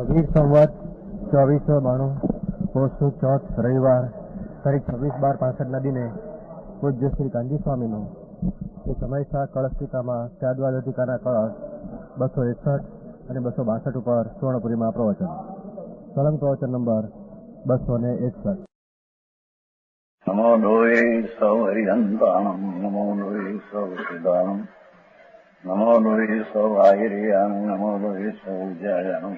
વીર સંવત 2492 પોષ ચોથ રવિવાર તારીખ 26/12/65 દિને પૂજ્ય શ્રી કાંજી સ્વામીનું એ સમયસા કળશટીકામાં ત્યાદવાદધિકાના કળશ 261 અને 262 ઉપર સુવર્ણપુરીમાં પ્રવચન. સળંગ પ્રવચન નંબર 261. નમો લોહે સૌ હરિહંતાણમ, નમો લોહે સૌ સિદ્ધાણમ, નમો લોહે સૌ આહિર્યાણમ, નમો લોહે સૌ જયાણમ,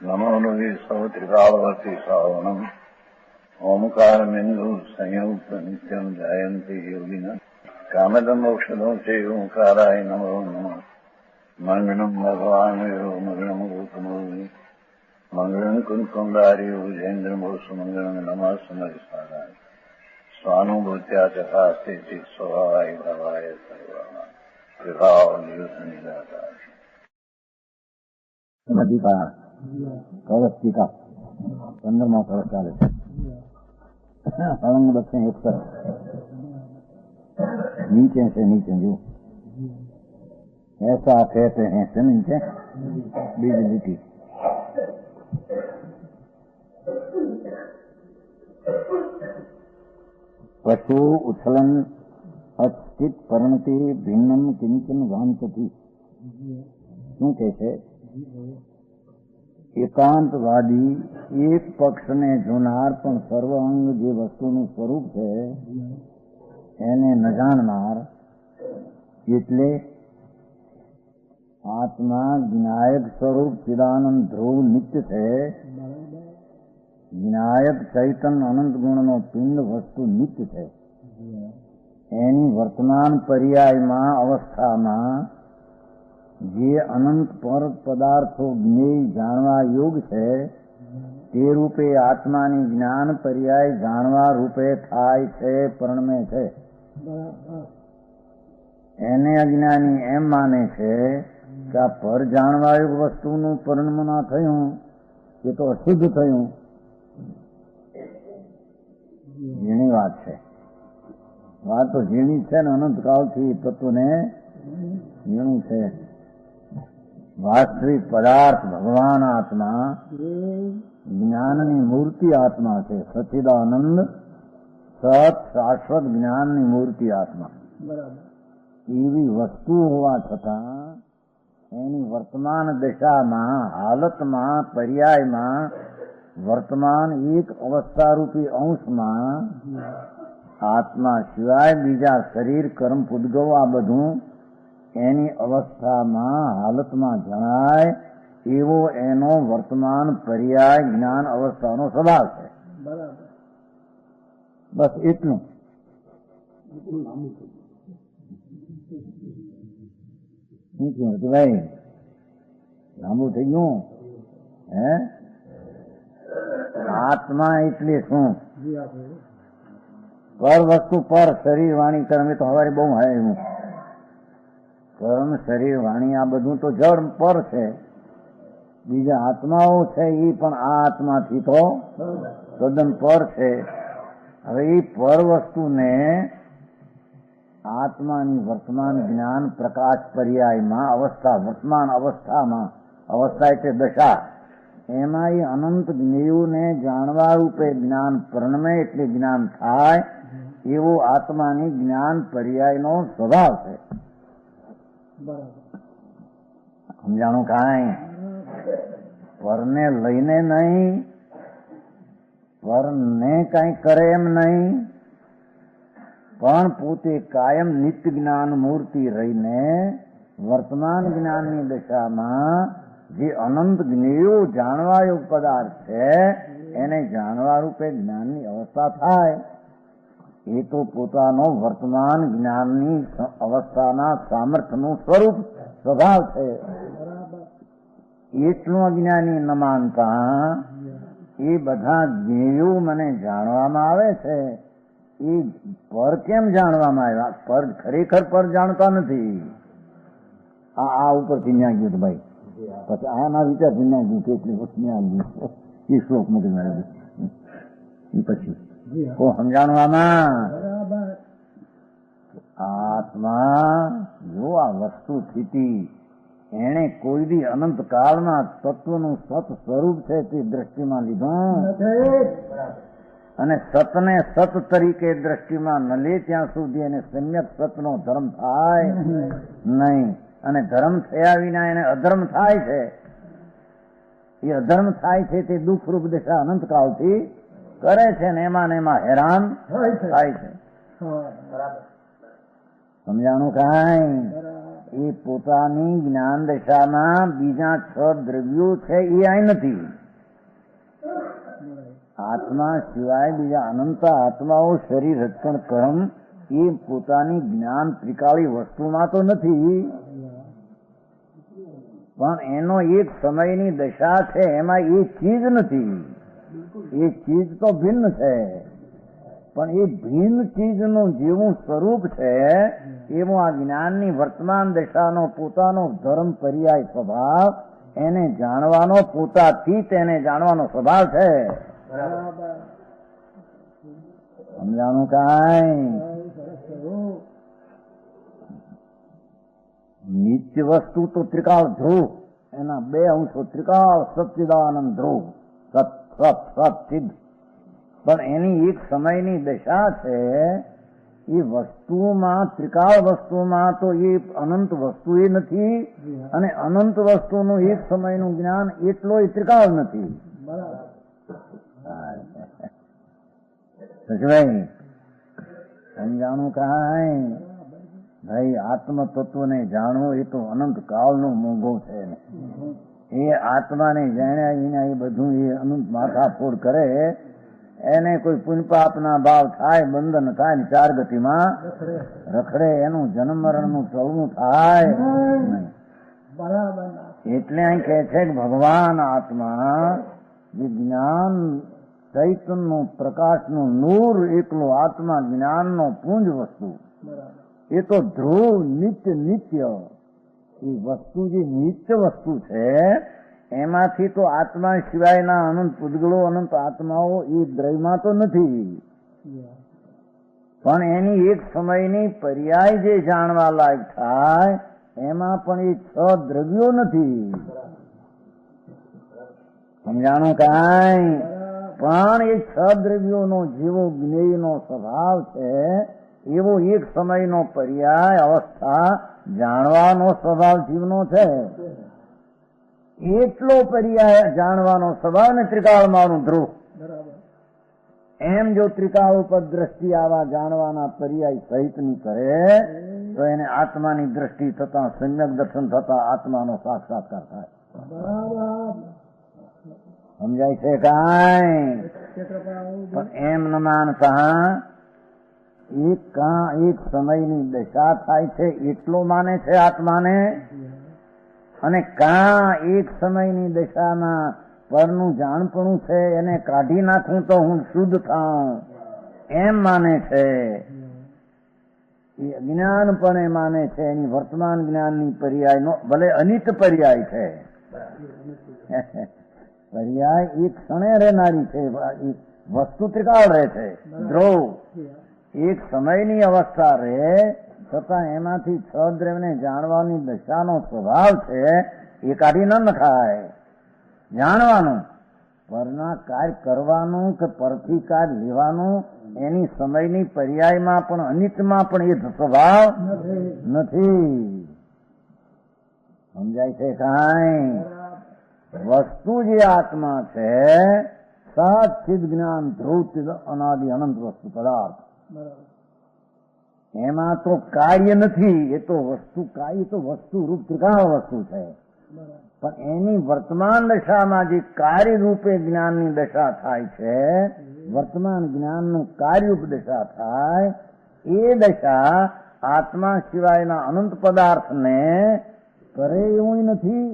નમો લોહે સૌ ત્રિકાળવતી શ્રાવણમ. ઓમકાર બિંદુ સંયુક્ત નિત્યમ જાયંતી યોગિના કામદમ મોક્ષદો છે ઓંકારાય નમો નમઃ. મંગળમ ભગવાન મંગળમ ગૌતમોની મંગળમ કુંકુંડાર્યો જૈન્દ્રમોષ મંગળમ નમઃ સમરિસારાય સ્વાનુભૂત્યા ચકાસ્તે ચિત સ્વભાવાય ભાવાય સર્વાના વિભાવ નિયુત નિરાકાર. અધિકાર કળશ ટીકા 15મો કળશ ચાલે છે. સળંગ 261. नीचे से नीचे जो ऐसा कहते हैं जमीन से बीज लिटी. पशु उछलन अस्थित परिणति भिन्नम किंचन वांछति. શું કહે છે? એકાંતવાદી એક પક્ષને જોનાર પણ સર્વ અંગ જે વસ્તુનું સ્વરૂપ છે એને ન જાણનાર એટલે આત્મા વિનાયક સ્વરૂપ ચિદાનંદ ધ્રુવ નિત્ય છે. વિનાયક ચૈતન્ય અનંત ગુણનો પિંડ વસ્તુ નિત્ય છે. એની વર્તમાન પર્યાયમાં અવસ્થામાં જે અનંત પર પદાર્થો જ્ઞેય જાણવા યોગ છે તે રૂપે આત્માની જ્ઞાન પર્યાય જાણવા રૂપે થાય છે, પરણમે છે. એને અજ્ઞાની એમ માને છે કે આ પર જાણવાયુગ વસ્તુનું પરિણમના થયું એ તો અશુદ્ધ થયું. ઝીણી વાત છે. વાત તો ઝીણી છે ને અનંતકાળથી તત્વને ઝીણું છે. વાસ્તવિક પદાર્થ ભગવાન આત્મા જ્ઞાનની મૂર્તિ આત્મા છે. સચ્ચિદાનંદ સત શાશ્વત જ્ઞાનની મૂર્તિ આત્મા. એવી વસ્તુ હોવા છતાં એની વર્તમાન દશામાં હાલતમાં પર્યાયમાં વર્તમાન એક અવસ્થારૂપી અંશમાં આત્મા સિવાય બીજા શરીર કર્મ પૂદગવ આ બધું એની અવસ્થામાં હાલતમાં જણાય એવો એનો વર્તમાન પર્યાય જ્ઞાન અવસ્થાનો સ્વભાવ છે. બસ એટલું. શું થયું ભાઈ? લાંબુ થઈ ગયું હે? આત્મા એટલે શું? પર વસ્તુ પર શરીર વાણી કર્મ એ તો હવારે બહુ હાયું. કર્મ શરીર વાણી આ બધું તો જડ પર છે. બીજા આત્માઓ છે એ પણ આ આત્માથી તો તદ્દન પર છે. હવે એ પર વસ્તુને આત્માની વર્તમાન જ્ઞાન પ્રકાશ પર્યાયમાં અવસ્થા વર્તમાન અવસ્થામાં અવસ્થા એટલે દશા એમાં એ અનંત જ્ઞેયોને જાણવા રૂપે જ્ઞાન પરિણમે એટલે જ્ઞાન થાય એવો આત્માની જ્ઞાન પર્યાયનો સ્વભાવ છે. સમજાણું? કાંઈ પરને લઈને નહીં, પરને કઈ કરે એમ નહીં, પણ પોતે કાયમ નિત્ય જ્ઞાન મૂર્તિ રહીને વર્તમાન જ્ઞાનની દશામાં જે અનંત જ્ઞેયો જાણવા યોગ પદાર્થ છે એને જાણવા રૂપે જ્ઞાનની અવસ્થા થાય. એ તો પોતાનો વર્તમાન જ્ઞાનની અવસ્થાના સામર્થ્યનું સ્વરૂપ સ્વભાવ છે. એટલું અજ્ઞાની ન માનતા એ બધા જ્ઞેયો મને જાણવામાં આવે છે. એ પર કેમ જાણવામાં આવ્યા? પર ખરેખર પર જાણતા નથી. આ ઉપરથી ન્યા ગયું ભાઈ. પછી આના વિચારથી ન્યા ગયું કેટલી વસ્તુ ન્યા ગયું એ શ્લોક મૂકી મારે પછી સમજાણું આમાં. આત્મા જો આ વસ્તુ સ્થિતિ એને કોઈ દી અનંત કાળમાં તત્વનું સત સ્વરૂપ છે તે દ્રષ્ટિમાં લીધું અને સતને સત તરીકે દ્રષ્ટિમાં ન લે ત્યાં સુધી એને સમ્યક સતનો ધર્મ થાય નહીં. અને ધર્મ થયા વિના એને અધર્મ થાય છે. એ અધર્મ થાય છે તે દુઃખરૂપ દશા અનંતકાળથી કરે છે ને એમાં હેરાન થાય છે. સમજાણું કાંઈ? એ પોતાની જ્ઞાન દશામાં બીજા 6 દ્રવ્યો છે એ આ નથી. આત્મા સિવાય બીજા અનંત આત્માઓ શરીર રક્ષણ કર્મ એ પોતાની જ્ઞાન ત્રિકાળી વસ્તુમાં તો નથી, પણ એનો એક સમયની દશા છે એમાં એ ચીજ નથી. એ ચીજ તો ભિન્ન છે, પણ એ ભિન્ન ચીજનું જેવું સ્વરૂપ છે એવું આ જ્ઞાનની વર્તમાન દશાનો પોતાનો ધર્મ પર્યાય સ્વભાવ એને જાણવાનો પોતાથી તેને જાણવાનો સ્વભાવ છે. સમજાણું કાંઈ? નિત્ય વસ્તુ તો ત્રિકાળ ધ્રુવ, એના 2 અંશો ત્રિકાળ સચ્ચિદાનંદ ધ્રુવ, સત સત સચ્ચિદ. પણ એની એક સમયની દશા છે. એ વસ્તુમાં ત્રિકાળ વસ્તુમાં તો એ અનંત વસ્તુ એ નથી અને અનંત વસ્તુનું એક સમયનું જ્ઞાન એટલો ત્રિકાળ નથી. સમજાણું કાંઈ? ભાઈ આત્મ તત્વને જાણવું એ તો અનંત કાળનો મોંઘો છે. એ આત્માને જાણ્યા વિના એ બધું એ અનંત માથાફોડ કરે. એને કોઈ પુણ્યપાપના ભાવ થાય, બંધન થાય ને 4 ગતિમાં રખડે. એનું જન્મ મરણનું ચલવું થાય નહીં. એટલે અહીં કહે છે કે ભગવાન આત્મા વિજ્ઞાન ચૈતનનું પ્રકાશનું નૂર એકલો આત્મા જ્ઞાનનો પુંજ વસ્તુ એ તો ધ્રુવ નિત્ય નિત્ય એ વસ્તુ જે નિત્ય વસ્તુ છે એમાંથી તો આત્મા સિવાયના અનંત પૂતગળો અનંત આત્માઓ એ દ્રવ્યમાં તો નથી, પણ એની એક સમયની પર્યાય જે જાણવા લાયક થાય એમાં પણ એ 6 દ્રવ્યો નથી. સમજાણું કાંઈ? પણ એ 6 દ્રવ્યોનો જેવો જ્ઞેયનો સ્વભાવ છે એવો એક સમયનો પર્યાય અવસ્થા જાણવાનો સ્વભાવ જીવનો છે. એટલો પર્યાય જાણવાનો સ્વભાવ ને ત્રિકાળમાંનું ધ્રુવ. એમ જો ત્રિકાળ ઉપર દ્રષ્ટિ આવા જાણવાના પર્યાય સહિતની કરે તો એને આત્માની દ્રષ્ટિ થતા સમ્યક દર્શન થતા આત્માનો સાક્ષાત્કાર થાય. સમજાય છે કાંઈ? પણ એમ ન માનતા એક સમયની દશા થાય છે એટલો માને છે આત્માને, અને એક સમયની દશામાં પરનું જાણપણું છે એને કાઢી નાખું તો હું શુદ્ધ થાઉં એમ માને છે. એ અજ્ઞાનપણે માને છે. એની વર્તમાન જ્ઞાનની પર્યાયનો ભલે અનિત પર્યાય છે, પર્યાય એક ક્ષણે રહેનારી છે. વસ્તુ ત્રિકાળ રહે છે ધ્રુવ. એક સમયની અવસ્થા રહે છતાં એમાંથી 6 દ્રવ્યને જાણવાની દશાનો સ્વભાવ છે એ કાઢી ન નખાય. જાણવાનું, પરના કાર્ય કરવાનું કે પરથી કાર્ય લેવાનું એની સમયની પર્યાયમાં પણ અનિતમાં પણ એ સ્વભાવ નથી. સમજાય છે કાંઈ? વસ્તુ જે આત્મા છે સચ્ચિદ જ્ઞાન ધ્રુવ અનાદિ અનંત વસ્તુ પદાર્થ, એમાં તો કાર્ય નથી. એ તો વસ્તુ કાર્ય તો વસ્તુ રૂપ ત્રિકાળ વસ્તુ છે, પણ એની વર્તમાન દશામાં જે કાર્ય રૂપે જ્ઞાનની દશા થાય છે, વર્તમાન જ્ઞાનનું કાર્યરૂપ દશા થાય, એ દશા આત્મા સિવાયના અનંત પદાર્થને કરે એવું નથી.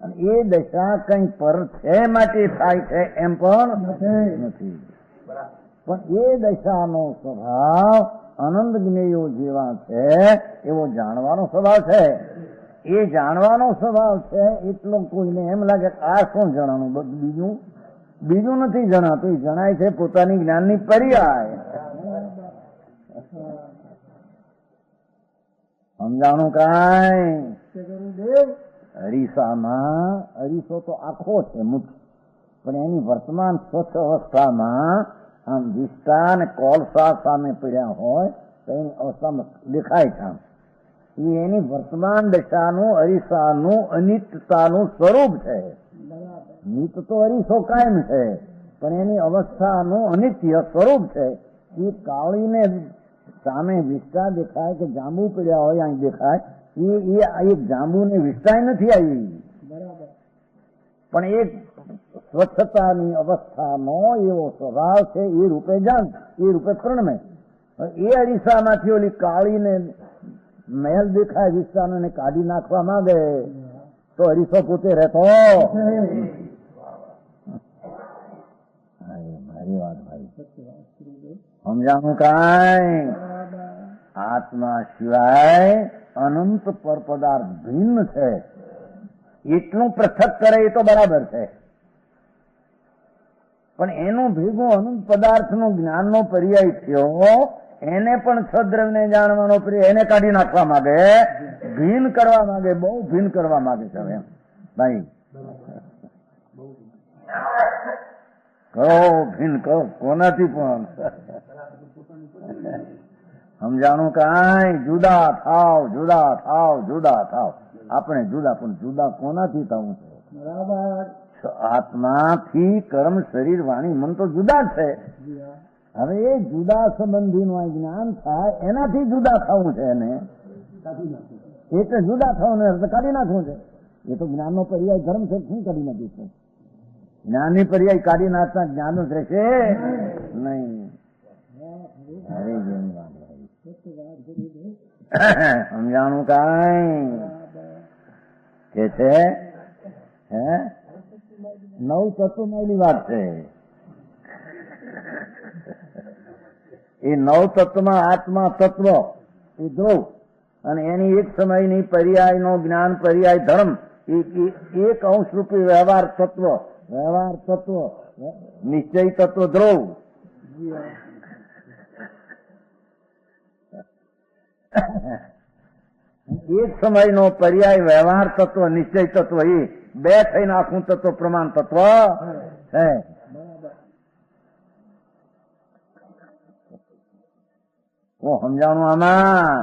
અને એ દશા કઈ પર છે માટે થાય છે એમ પણ નથી. પણ એ દશાનો સ્વભાવ અનંત જ્ઞેયો જેવા છે એવો જાણવાનો સ્વભાવ છે. એ જાણવાનો સ્વભાવ છે એટલો કોઈને એમ લાગે આ શું જણાનું, બીજું નથી જણાતું. એ જણાય છે પોતાની જ્ઞાનની પર્યાય. સમજાણું કાંઈ? અરીસામાં અરીસો તો આખો છે મુખ્ય, પણ એની વર્તમાન સ્વચ્છ અવસ્થામાં આમ વિષ્ટા અને કોલસા સામે પડ્યા હોય તો એની અવસ્થામાં દેખાય છે. આમ એ એની વર્તમાન દશાનું અરીસાનું અનિત્યતાનું સ્વરૂપ છે. નિત તો અરીસો કાયમ છે, પણ એની અવસ્થાનું અનિત્ય સ્વરૂપ છે. એ કાળીને સામે વિષ્ટા દેખાય કે જાંબુ પડ્યા હોય અહીં દેખાય, એ જાંબુને વિષ્ટા નથી આવી, પણ એક સ્વચ્છતાની અવસ્થાનો એવો સ્વભાવ છે. એ રૂપે જાણ, એ રૂપે પ્રણમે. એ અરીસામાંથી ઓલી કાળીને મહેલ દેખાય વિસ્તારનો ને કાઢી નાખવા માંગે તો અરીસો પોતે રહેતો. મારી વાત ભાઈ સમજાણું કાંઈ? આત્મા સિવાય અનંત પર પદાર્થ ભિન્ન છે એટલું પૃથક કરે એ તો બરાબર છે, પણ એનું ભેગું અનંત પદાર્થનું જ્ઞાનનો પર્યાય થયો, એને પણ સદ્રવ્યને જાણવાનો પર્યાય એને કાઢી નાખવા માંગે, ભીન કરવા માંગે, બહુ ભીન કરવા માંગે છે. એમ ભાઈ કરો ભીન કરો, કોનાથી પણ સમજાણું કાંઈ? જુદા થાવ, જુદા થાવ, જુદા થાવ. આપણે જુદા, પણ જુદા કોનાથી થવું છે? બરાબર. આત્માથી કર્મ, શરીર, વાણી, મન તો જુદા છે. હવે એ જુદા સંબંધીનું આ જ્ઞાન થાય એનાથી જુદા થવું છે, એને એટલે જુદા થવાનું અર્થ કાઢી નાખવું છે. એ તો જ્ઞાનનો પર્યાય ધર્મ છે, શું કાઢી નાખીશું? જ્ઞાનની પર્યાય કાઢી નાખતા જ્ઞાન જ રહેશે નહીં. અરે જેની વાત સમજાણું કાંઈ? કે છે નવ તત્વની વાત છે. એ નવ તત્વમાં આત્મા તત્વ એ ધ્રુવ અને એની એક સમયની પર્યાયનો જ્ઞાન પર્યાય ધર્મ, એક અંશ રૂપી વ્યવહાર તત્વ નિશ્ચય તત્વ ધ્રુવ. એક સમયનો પર્યાય વ્યવહાર તત્વ નિશ્ચય તત્વ, એ બે થઈને આખું તત્વ પ્રમાણ તત્વ છે. સમજાણું આમાં?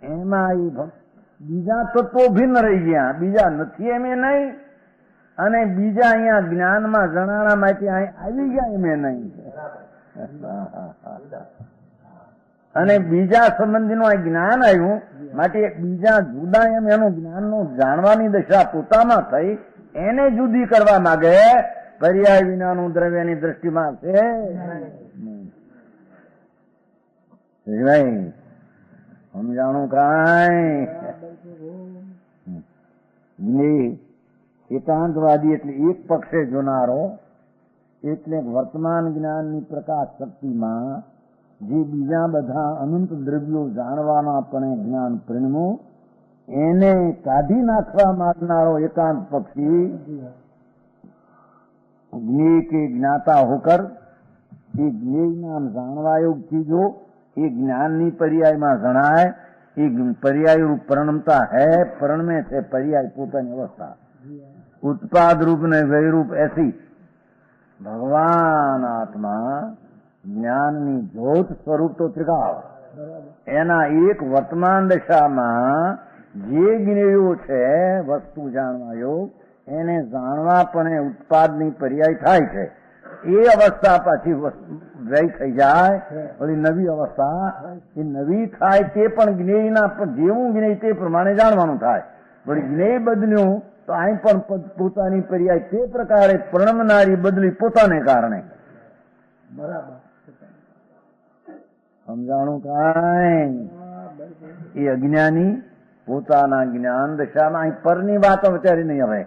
એમાં બીજા તત્વો ભિન્ન રહી ગયા, બીજા નથી એમ નહીં, અને બીજા અહીંયા જ્ઞાનમાં જણાણા માટે આવી ગયા એમ નહીં, અને બીજા સંબંધીનું આ જ્ઞાન આવ્યું માટે બીજા જુદા એમ એનું જ્ઞાનનું જાણવાની દશા પોતામાં થઈ, એને જુદી કરવા માંગે, પર્યાય વિનાનું દ્રવ્યની દ્રષ્ટિમાં છે. સમજાણું કાંઈ? એકાંતવાદી એટલે એક પક્ષે જોનારો, એટલે વર્તમાન જ્ઞાનની પ્રકાશ શક્તિમાં જે બીજા બધા અનંત દ્રવ્યો જાણવાના આપણે જ્ઞાન પરિણમું, એને કાઢી નાખવા માંગનારો એકાંત પક્ષી જ્ઞેય કે જ્ઞાતા હોકર, એ જ્ઞેય નામ જાણવા યોગ ચીજો એ જ્ઞાનની પર્યાયમાં જણાય, એ પર્યાય રૂપ પરિણમતા હૈ, પરિણમે છે પર્યાય પોતાની અવસ્થા. ઉત્પાદ રૂપ ને વૈરૂપ એસી ભગવાન આત્મા જ્ઞાનની જ્યોત સ્વરૂપ તો ત્રિકાળ, એના એક વર્તમાન દશામાં જે જ્ઞેયો છે વસ્તુ જાણવા યોગ, એને જાણવા પણ ઉત્પાદની પર્યાય થાય છે. એ અવસ્થા પાછી વ્યય થઈ જાય, ઓલી નવી અવસ્થા એ નવી થાય, તે પણ જ્ઞેયના જેવું જ્ઞેય તે પ્રમાણે જાણવાનું થાય. વળી જ્ઞેય બદલ્યું તો અહીં પણ પોતાની પર્યાય તે પ્રકારે પ્રણમનારી બદલી પોતાને કારણે. બરાબર સમજાણું કાંઈ? એ અજ્ઞાની પોતાના જ્ઞાન દશામાં અહીં પરની વાતો વિચારી નહીં. હવે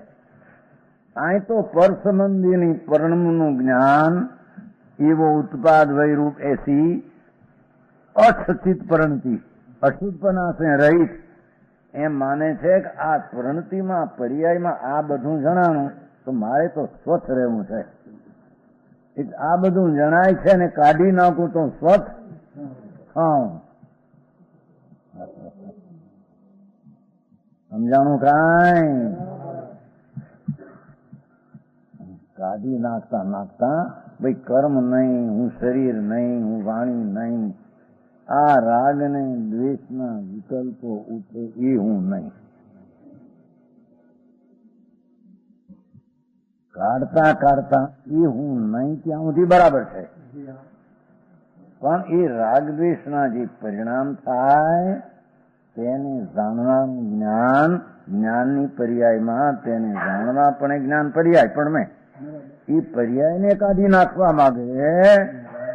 અહીં તો પર સંબંધીની પરણમનું જ્ઞાન એવો ઉત્પાદ વૈરૂપ એસી અસચિત પરણતી અશુદ્ધપના સે રહિત એમ માને છે કે આ પ્રણતિમાં પર્યાયમાં આ બધું જણાણું તો મારે તો સ્વચ્છ રહેવું છે. આ બધું જણાય છે ને કાઢી નાખું તો સ્વચ્છ સમજાણું કાંઈ? કાઢી નાખતા નાખતા ભાઈ કર્મ નહીં, હું શરીર નહીં, હું વાણી નહીં, આ રાગ ને દ્વેષના વિકલ્પો ઉઠે એ હું નહીં. કાઢતા કાઢતા એ હું નહીં ત્યાં સુધી બરાબર છે, પણ એ રાગ દ્વેષના જે પરિણામ થાય તેને જાણવાનું જ્ઞાન, જ્ઞાનની પર્યાયમાં તેને જાણવા પણ જ્ઞાન પર્યાય, પણ મેં એ પર્યાયને કાઢી નાખવા માંગે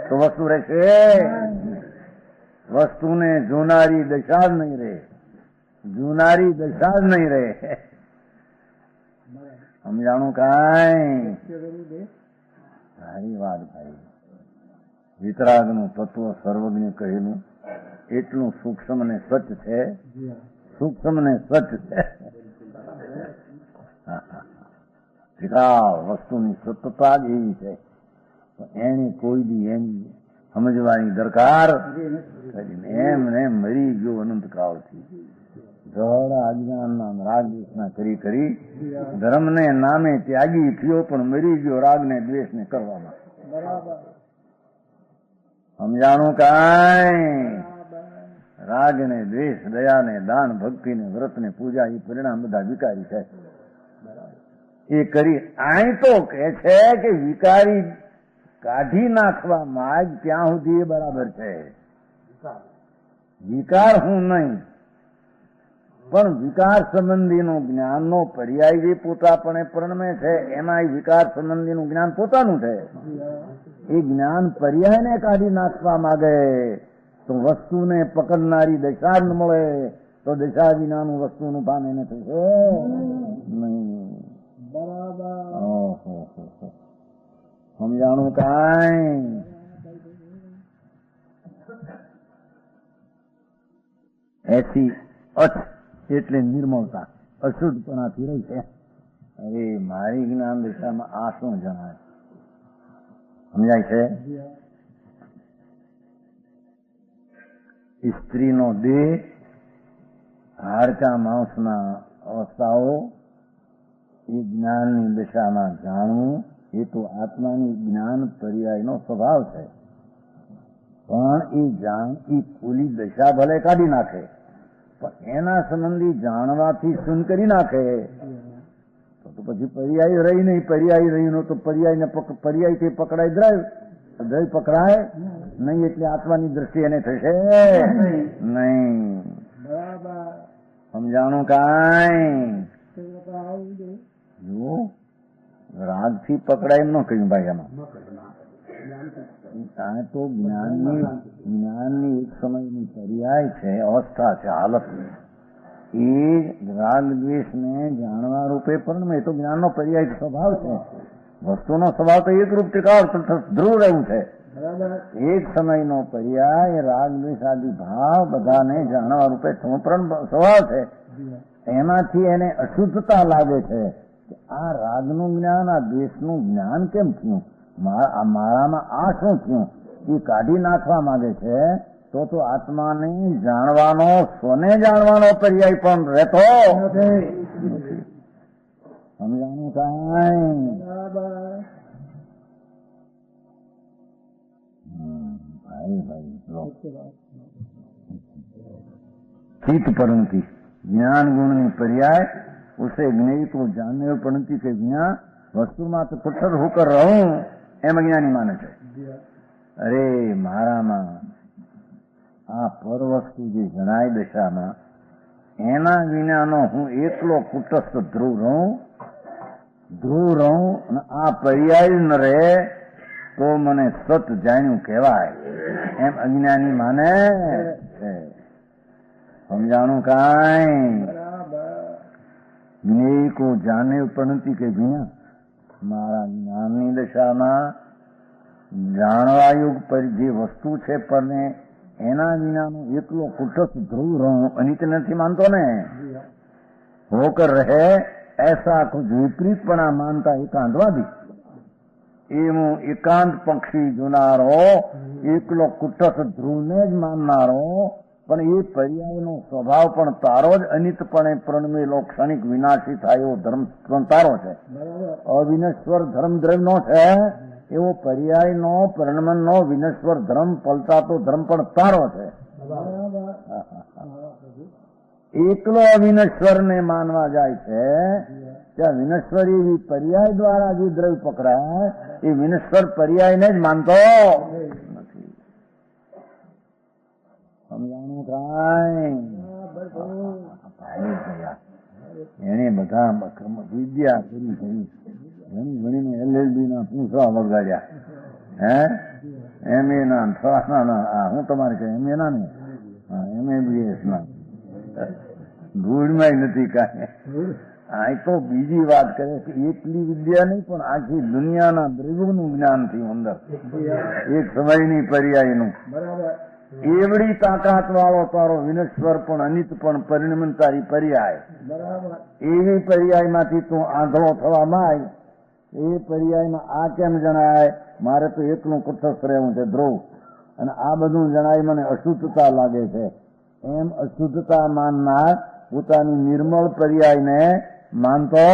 તો વસ્તુ રહેશે? વસ્તુને જોનારી દશા જ નહીં રહે, જોનારી દશા જ નહીં રહે. સમજાણું કાંઈ? સારી વાત ભાઈ. વિતરાગનું તત્વ સર્વજ્ઞ કહેલું એટલું સૂક્ષ્મ ને સચ છે, સૂક્ષ્મ ને સચ છે. વસ્તુની સત્તા જ એવી છે, એને કોઈ દી એની સમજવાની દરકાર એમને મરી ગયો અનંતકાળથી. જળ અજ્ઞાનના રાગ દ્વેષના કરી કરી ધર્મને નામે ત્યાગી થયો, પણ મરી ગયો રાગને દ્વેષને કરવામાં. સમજાણું કાંઈ? રાગ ને દ્વેષ, દયા ને દાન, ભક્તિ ને વ્રત ને પૂજા એ પરિણામ બધા વિકારી છે. એ કરી અહીં તો કે છે કે વિકારી કાઢી નાખવા માગ ત્યાં સુધી એ બરાબર છે. વિકાર હું નહીં, પણ વિકાર સંબંધીનું જ્ઞાનનો પર્યાય જે પોતાપણે પરણમે છે એમાં વિકાર સંબંધીનું જ્ઞાન પોતાનું છે. એ જ્ઞાન પર્યાયને કાઢી નાખવા માંગે તો વસ્તુને પકડનારી દશા ન મળે, તો દશા વિનાનું વસ્તુનું પાન એને થશે નહીં. બરાબર. સમજાણું કાંઈ? એસી અચ એટલે નિર્મળતા અશુદ્ધપણાથી રહી છે. અરે મારી જ્ઞાન દિશામાં આ શું જણાય? સમજાય છે? સ્ત્રીનો દેહ, હાડકા માંસના અવસ્થાઓ એ જ્ઞાનની દિશામાં જાણવું એ તો આત્માની જ્ઞાન પર્યાયનો સ્વભાવ છે. પણ એ જાણ એ ખુલ્લી દશા ભલે કાઢી નાખે, પણ એના સંબંધી જાણવાથી શું કરી નાખે તો પછી પર્યાય રહી નહીં. પર્યાય રહ્યું તો પર્યાયથી પકડાય દ્રય પકડાય નહીં, એટલે આત્માની દ્રષ્ટિ એને થશે નહીં. સમજાણું કાંઈ? જો રાગથી પકડાય એમ ન કહ્યું ભાઈ. એમાં આ તો જ્ઞાનની એક સમયની પર્યાય છે, અવસ્થા છે, હાલત. એ રાગ દ્વેષને જાણવા રૂપે પણ એ તો જ્ઞાનનો પર્યાય સ્વભાવ છે. વસ્તુનો સ્વભાવ તો એકરૂપ ત્રિકાળ ધ્રુવ રહેવું છે. એક સમયનો પર્યાય રાગ દ્વેષ આદિ ભાવ બધાને જાણવા રૂપે સ્વભાવ છે. એમાંથી એને અશુદ્ધતા લાગે છે. આ રાગનું જ્ઞાન, આ દ્વેષનું જ્ઞાન કેમ થયું, મારામાં આ શું થયું, એ કાઢી નાખવા માંગે છે. તો આત્માને જાણવાનો, સ્વને જાણવાનો પર્યાય પણ રહેતો નથી. સમજાણું કાંઈ? चित परंती ज्ञान गुण ની पर्याय उसे ज्ञेय को जानने परंती के बिना वस्तु में तो पुत्र होकर रहूं एम अज्ञानी माने छे. अरे मारामा आ पर वस्तु जे जणाय दशाમાં એના વિનાનો હું એકલો કુટસ્થ ધ્રુવ રહું અને આ પર્યાય ન રહે તો મને સત જાણ્યું કહેવાય એમ અજ્ઞાની માને છે. સમજાણું કાંઈ? જ્ઞેય કો જાને ઉપનતિ કે વિના મારા જ્ઞાનની દશામાં જાણવાયુગ પર જે વસ્તુ છે પરને એના વિનાનો એકલો કુટસ્થ ધ્રુવ રહું અનિત નથી માનતો ને. હોકર રહે ऐसा कुछ विपरीतपणा मानता एकांतवादी एवं एकांत पक्षी जुनारो एकलो कुटस्थ ध्रुव ने ज माननारो પણ એ પર્યાયનો સ્વભાવ પણ તારો જ અનિતપણે પ્રણમેલો ક્ષણિક વિનાશી થાય એવો ધર્મ પણ તારો છે. અવિનશ્વર ધર્મ દ્રવ્યનો છે એવો પર્યાયનો પરિણમનનો વિનશ્વર ધર્મ પલટાતો ધર્મ પણ તારો છે. એકલો અવિનશ્વરને માનવા જાય છે ત્યાં વિનશ્વર એવી પર્યાય દ્વારા જે દ્રવ્ય પકડાય એ વિનશ્વર પર્યાયને જ માનતો નથી. સમજાણું કાંઈ? એને બધા વિદ્યા કરી ઘણી ઘણીને LLB ના પૂછવા વગાડ્યા. MA ના થવાના હું તમારે કહે MA ના ને MABS ના ધૂળમાં નથી કાંઈ. આ તો બીજી વાત કરે કે એકલી વિદ્યા નહીં પણ આખી દુનિયાના દ્રવ્યોનું જ્ઞાન થયું અંદર એક સમયની પર્યાયનું. એવડી તાકાત વાળો તારો વિનશ્વર પણ અનિત પણ પરિણમન તારી પર્યાય. એવી પર્યાયમાંથી તું આંધળો થવા માંગ એ પર્યાયમાં આ કેમ જણાય મારે તો એકલું કુટસ્થ રહેવું છે ધ્રુવ અને આ બધું જણાય મને અશુદ્ધતા લાગે છે એમ અશુદ્ધતા માનનાર પોતાની નિર્મળ પર્યાયને માનતો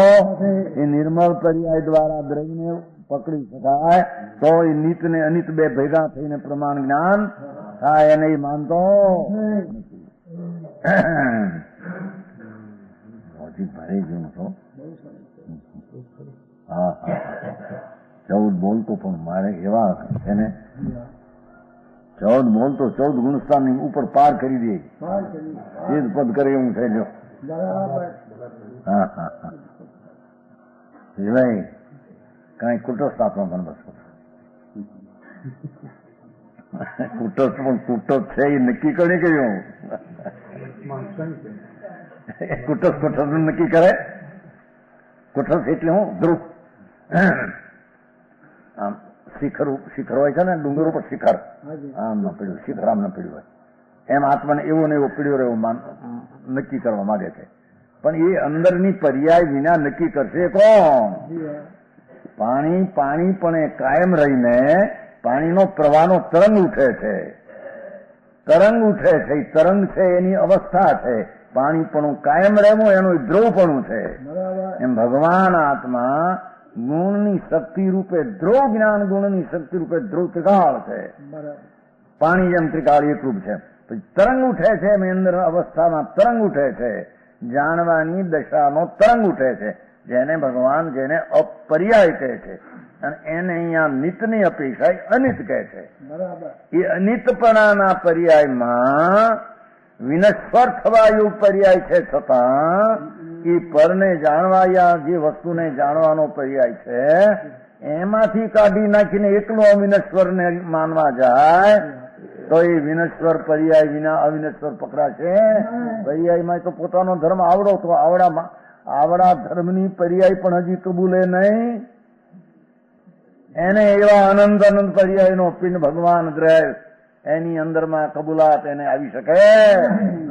એ નિર્મળ પર્યાય દ્વારા દ્રવ્યને પકડી શકાય તો એ નિત ને અનિત બે ભેગા થઈને પ્રમાણ જ્ઞાન થાય એને એ માનતો હજી ભરે જેવું છો. હા હા 14 બોલતો પણ મારે એવા છે ને 14 બોલતો 14 ગુણસ્થાનની ઉપર પાર કરી દે એ જ પદ કરે એવું છે. જો હા હા હા ભાઈ કઈ કુટસ્થ આપણો પણ બસ કુટસ્થ પણ કુટસ્થ છે એ નક્કી કરી કર્યું. કુટસ્થ નક્કી કરે. કુટસ્થ એટલે હું ધ્રુવ આમ શિખર હોય છે ને ડુંગર ઉપર શિખર આમ ન પીડ્યું શિખર આમ ન પીડ્યું હોય એમ આત્માને એવો ને એવો પીડ્યો રહેવો નક્કી કરવા માંગે છે. પણ એ અંદરની પર્યાય વિના નક્કી કરશે કોણ? પાણી પાણી પણ એ કાયમ રહીને પાણીનો પ્રવાહનો તરંગ ઉઠે છે. તરંગ ઉઠે છે એ તરંગ છે એની અવસ્થા છે. પાણી પણ કાયમ રહેવું એનું ધ્રુવપણું છે. એમ ભગવાન આત્મા ગુણની શક્તિ રૂપે ધ્રુવ જ્ઞાન ગુણની શક્તિ રૂપે ધ્રુવ ત્રિકાળ છે. પાણી જેમ ત્રિકાળ એકરૂપ છે. પછી તરંગ ઉઠે છે એમ અંદર અવસ્થામાં તરંગ ઉઠે છે. જાણવાની દશાનો તરંગ ઉઠે છે જેને ભગવાન જેને અપર્યાય કહે છે અને એને અહીંયા નિતની અપેક્ષા અનિત કહે છે. એ અનિતપણાના પર્યાયમાં વિનશ્વર થવા એવું પર્યાય છે છતાં એ પરને જાણવા યા જે વસ્તુને જાણવાનો પર્યાય છે એમાંથી કાઢી નાખીને એકલો અવિનશ્વરને માનવા જાય તો એ વિનશ્વર પર્યાય વિના અવિનશ્વર પકડાશે. પર્યાયમાં તો પોતાનો ધર્મ આવડો તો આવડા ધર્મની પર્યાય પણ હજી કબૂલે નહીં. એને એવા અનંત અનંત પર્યાયનો પિંડ ભગવાન દ્રવ એની અંદરમાં કબૂલાત એને આવી શકે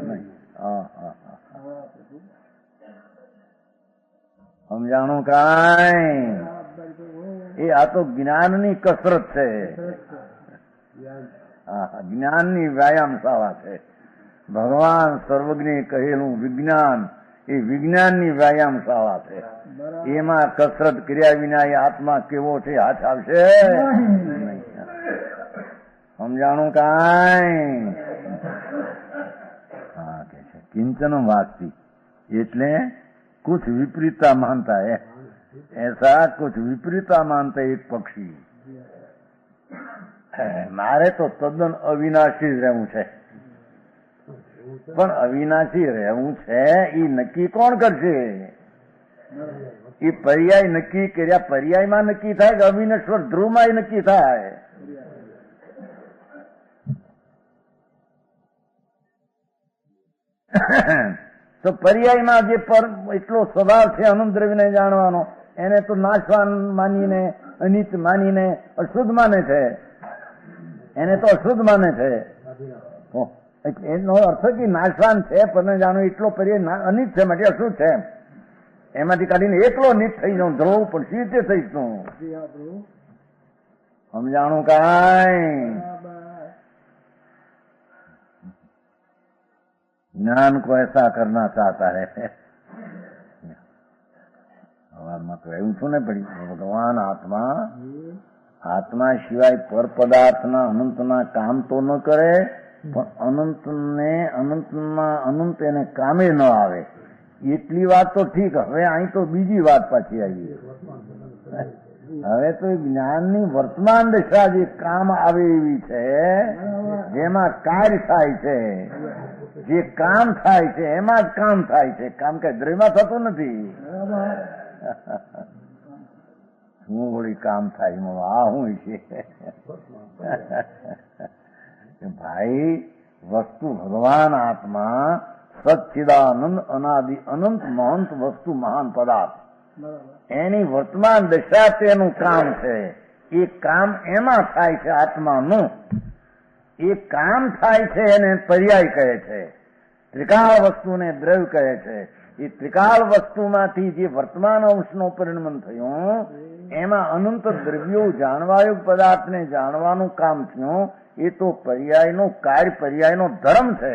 નહીં. સમજાણું કાંઈ? એ આ તો જ્ઞાનની કસરત છે. જ્ઞાનની વ્યાયામ શાળા છે. ભગવાન સર્વજ્ઞે કહેલું વિજ્ઞાન એ વિજ્ઞાનની વ્યાયામ શાળા છે. એમાં કસરત કર્યા વિના એ આત્મા કેવો છે હાથ આવશે. સમજાણું કાંઈ? હા કે છે કિંચન વાસ્તી એટલે कुछ विपरीता मानता है ऐसा कुछ विपरीता मानता एक पक्षी. મારે તો તદ્દન અવિનાશી રહેવું છે પણ અવિનાશી રહેવું છે એ નક્કી કોણ કરશે? એ પર્યાય નક્કી કર્યા પર્યાયમાં નક્કી થાય કે અવિનશ્વર ધ્રુવમાં નક્કી થાય? તો પર્યાયમાં જે એટલો સ્વભાવ છે અનંત દ્રવ્યને જાણવાનો એને તો નાશવાન માનીને અનિત માનીને અશુદ્ધ માને છે. એને તો અશુદ્ધ માને છે. એનો અર્થ કે નાશવાન છે પણ જાણવું એટલો પર્યાય અનિત છે માટે અશુદ્ધ છે. એમાંથી કાઢીને એકલો નિત થઈ જાઉં ધ્રુવ પણ સી રીતે થઈશ તું? સમજાણું કાંઈ? ज्ञान को ऐसा करना चाहता है। હવારમાં તો એવું છું ને પડી ભગવાન આત્મા સિવાય પર પદાર્થના અનંતના કામ તો ન કરે, પણ અનંત એને કામે ન આવે એટલી વાત તો ઠીક. હવે અહીં તો બીજી વાત પાછી આવી. હવે તો જ્ઞાનની વર્તમાન દશા જે કામ આવે એવી છે, જેમાં કાર્ય થાય છે, જે કામ થાય છે એમાં જ કામ થાય છે. કામ કઈ દ્રવ્યમાં થતું નથી. શું વળી કામ થાય એમાં આ શું છે? ભાઈ વસ્તુ ભગવાન આત્મા સચ્ચિદાનંદ અનાદિ અનંત મહંત વસ્તુ મહાન પદાર્થ, એની વર્તમાન દશા તેનું કામ છે. એ કામ એમાં થાય છે આત્માનું. એ કામ થાય છે એને પર્યાય કહે છે. ત્રિકાળ વસ્તુને દ્રવ્ય કહે છે. એ ત્રિકાળ વસ્તુમાંથી જે વર્તમાન અંશનું પરિણમન થયું એમાં અનંત દ્રવ્યો જાણવાયુગ પદાર્થને જાણવાનું કામ થયું. એ તો પર્યાયનો કાર્ય, પર્યાયનો ધર્મ છે.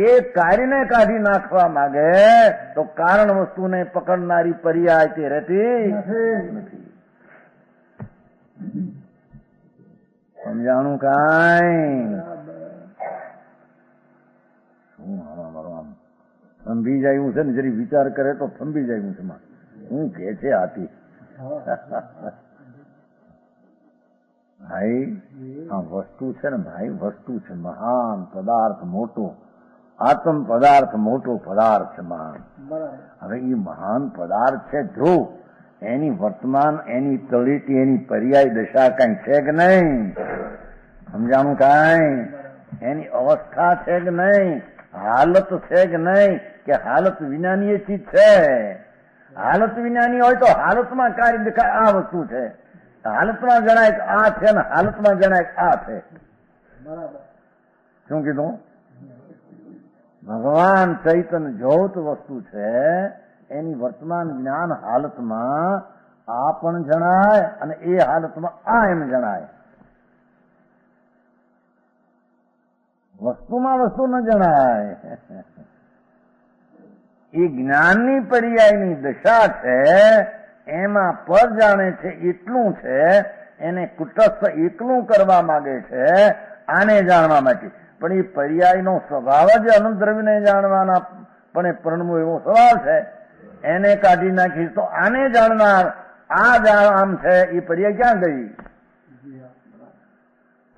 એ કાર્યને કાઢી નાખવા માંગે તો કારણ વસ્તુને પકડનારી પર્યાય તે રહેતી નથી. સમજાણું કાંઈ? શું આમ થંભી જાય છે ને, જરી વિચાર કરે તો થંભી જાય છે. હું કે છે આથી ભાઈ આ વસ્તુ છે ને ભાઈ, વસ્તુ છે મહાન પદાર્થ મોટો. આત્મ પદાર્થ મોટો પદાર્થ છે મહાન. હવે એ મહાન પદાર્થ છે જો એની વર્તમાન, એની તળેટી, એની પર્યાય દશા કઈ છે કે નહીં? સમજાણું કાંઈ? એની અવસ્થા છે કે નહીં? હાલત છે કે નહીં? કે હાલત વિનાની એ ચીજ છે? હાલત વિનાની હોય તો હાલતમાં કાર્ય દેખાય આ વસ્તુ છે, હાલતમાં જણાય કે આ છે ને હાલતમાં જણાય કે આ છે. શું કીધું? ભગવાન ચૈતન્ય જ્યોત વસ્તુ છે, એની વર્તમાન જ્ઞાન હાલતમાં આ પણ જણાય અને એ હાલતમાં આ એમ જણાય. વસ્તુમાં વસ્તુ ન જણાય. એ જ્ઞાનની પર્યાયની દશા છે, એમાં પર જાણે છે એટલું છે, એને કુટસ્થ એકલું કરવા માંગે છે આને જાણવા માટે. પણ એ પર્યાયનો સ્વભાવ જ અનંત દ્રવ્યને જાણવાના પણ એ પરણવો એવો સવાલ છે. એને કાઢી નાખીશ તો આને જાણનાર આ આમ છે એ પર્યાય ક્યાં ગઈ?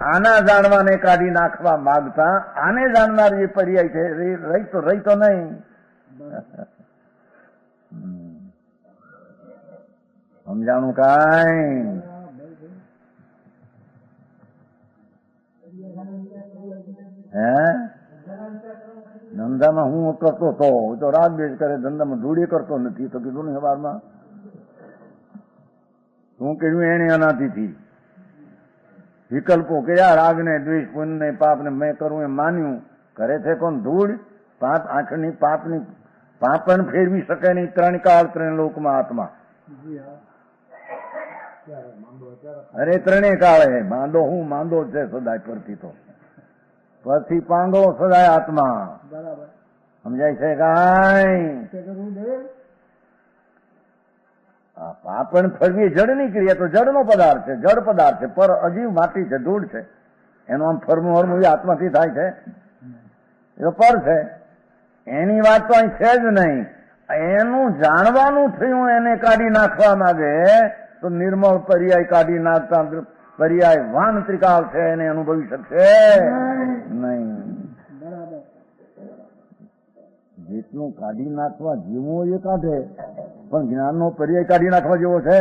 આના જાણવાને કાઢી નાખવા માંગતા આને જાણનાર જે પર્યાય છે રહી તો નહીં. સમજાણું કાંઈ? હે ધંધામાં હું કરતો તો રાત બેસ કરે, ધંધામાં ધૂળી કરતો નથી તો કીધું ને સવારમાં. શું કહ્યું એને અનાદિથી વિકલ્પો કર્યા, રાગ ને દ્વેષ, પુણ્ય ને પાપ ને મેં કરું એમ માન્યું. કરે છે કોણ? ધૂળ. પાપ આંખની પાપની પાપ પણ ફેરવી શકે નહીં. ત્રણ કાળ ત્રણ લોકમાં આત્મા. અરે ત્રણે કાળે માંદો હું માંદો છે સદાય પરથી તો પરથી પાંગળો સદાય આત્મા. સમજાય છે કાંઈ? પાપણ ફરવી જડની ક્રિયા તો જડનો પદાર્થ છે, જડ પદાર્થ છે. પર અજીવ માટી છે, ધૂળ છે. એનું આમ ફરમું હરમું આત્માથી થાય છે એ તો પર છે. એની વાત તો અહીં છે જ નહીં. એનું જાણવાનું થયું એને કાઢી નાખવા માંગે તો નિર્મળ પર્યાય કાઢી નાખતા પર્યાય વાન ત્રિકાળ છે એને અનુભવી શકશે નહીં. જેટલું કાઢી નાખવા જેવો એ કાઢે, પણ જ્ઞાનનો પર્યાય કાઢી નાખવા જેવો છે.